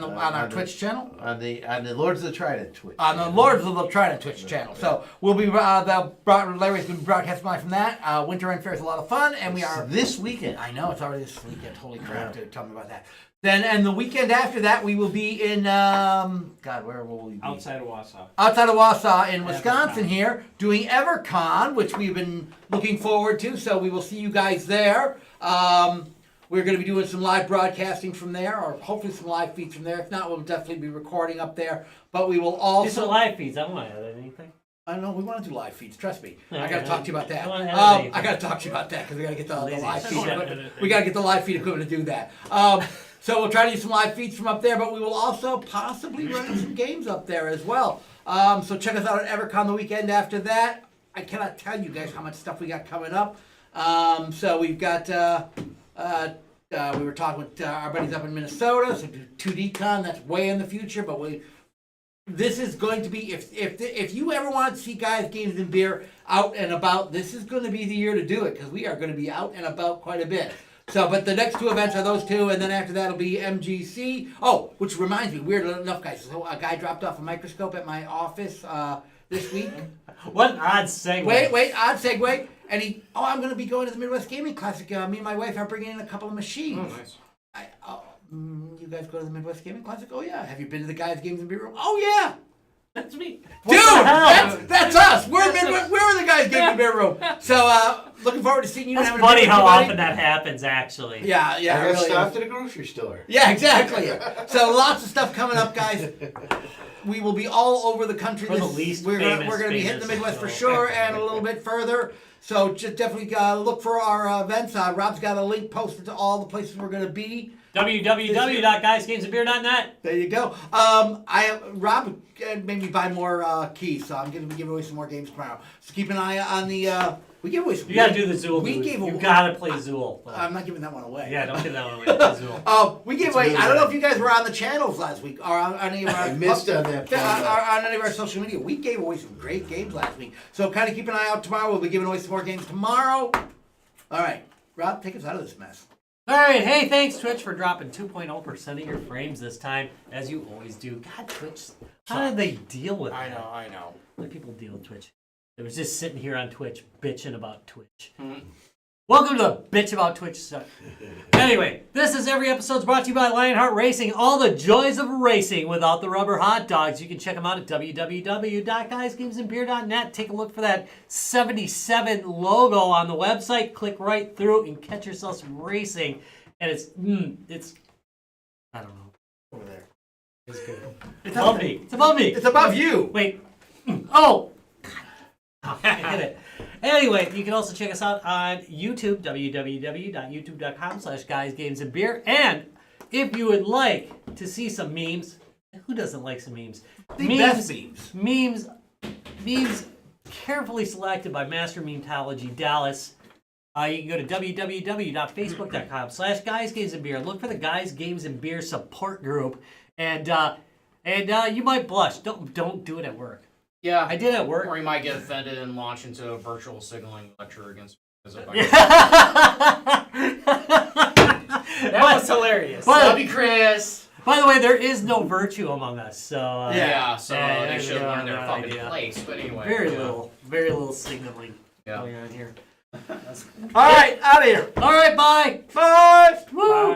on our Twitch channel. on the Lords of the Trident Twitch. On the Lords of the Trident Twitch channel. So we'll be Larry's been broadcasting live from that. Winter End Fair is a lot of fun, and we are. This weekend. I know it's already this weekend. Holy crap, dude! Tell me about that. Then and the weekend after that, we will be in God, where will we be? Outside of Wausau. Outside of Wausau in Wisconsin here, doing EverCon, which we've been looking forward to. So we will see you guys there. We're going to be doing some live broadcasting from there, or hopefully some live feeds from there. If not, we'll definitely be recording up there. But we will These are also. live feeds. I don't want to add anything. I don't know. We want to do live feeds. Trust me. Yeah, I got to yeah. talk to you about that. I wanna edit anything. I got to talk to you about that because we got to get the Lazy. live I feed. don't wanna equipment. edit We got to get the live feed equipment to do that. So we'll try to do some live feeds from up there, but we will also possibly run some games up there as well. So check us out at EverCon the weekend after that. I cannot tell you guys how much stuff we got coming up. So we've got. We were talking with our buddies up in Minnesota. So 2D-Con, that's way in the future, but this is going to be if you ever want to see Guys, Games, and Beer out and about, this is going to be the year to do it because we are going to be out and about quite a bit. So, but the next 2 events are those 2, and then after that will be MGC. Oh, which reminds me, weird enough, guys. So a guy dropped off a microscope at my office this week. What an odd segue. Wait, odd segue. And I'm going to be going to the Midwest Gaming Classic. Me and my wife are bringing in a couple of machines. Oh, nice. You guys go to the Midwest Gaming Classic? Oh, yeah. Have you been to the Guys, Games, and Beer Room? Oh, yeah. That's me. Dude, the hell? that's us. We're the Guys, Games, and Beer Room. So, looking forward to seeing you. That's and having a funny beer with how everybody. often that happens, actually. Yeah, I it got really is. stopped at a grocery store. Yeah, exactly. So lots of stuff coming up, guys. We will be all over the country. For the least we're gonna famous be hitting the famous, Midwest for so. sure, and a little bit further. So just definitely look for our events. Rob's got a link posted to all the places we're going to be. www.guysgamesandbeer.net. There you go. Rob made me buy more keys, so I'm going to be giving away some more games tomorrow. So keep an eye on the. We gave away some. You gotta do the Zool. We dude. gave You away. gotta play Zool. I'm not giving that one away. Yeah, don't give that one away. Play Zool. We gave away. I don't know if you guys were on the channels last week or on any of our. I missed on that. On any of our social media. We gave away some great games last week. So kind of keep an eye out tomorrow. We'll be giving away some more games tomorrow. All right. Rob, take us out of this mess. All right, hey, thanks Twitch for dropping 2.0% of your frames this time, as you always do. God, Twitch, how did they deal with that? I know. How do people deal with Twitch? They was just sitting here on Twitch, bitching about Twitch. Welcome to the Bitch About Twitch stuff. Anyway, this is every episode's brought to you by Lionheart Racing. All the joys of racing without the rubber hot dogs. You can check them out at www.guysgamesandbeer.net. Take a look for that 77 logo on the website. Click right through and catch yourself some racing. And it's I don't know. Over there. It's good. It's Above up- me. It's above me. It's above you. Wait. Oh! I hit it. Anyway, you can also check us out on YouTube, www.youtube.com/guysgamesandbeer. And if you would like to see some memes, who doesn't like some memes? The best memes. Memes carefully selected by Master Memetology Dallas. You can go to www.facebook.com/guysgamesandbeer. Look for the Guys, Games, and Beer support group. And you might blush. Don't do it at work. Yeah. I did at work. Or you might get offended and launch into a virtual signaling lecture against me. That was hilarious. Love you, Chris. By the way, there is no virtue among us, so Yeah, so they there's should no learn their fucking idea. place. But anyway, Very yeah. little signaling Yeah. going on here. All right, out of here. All right, bye. Bye. Woo. Bye.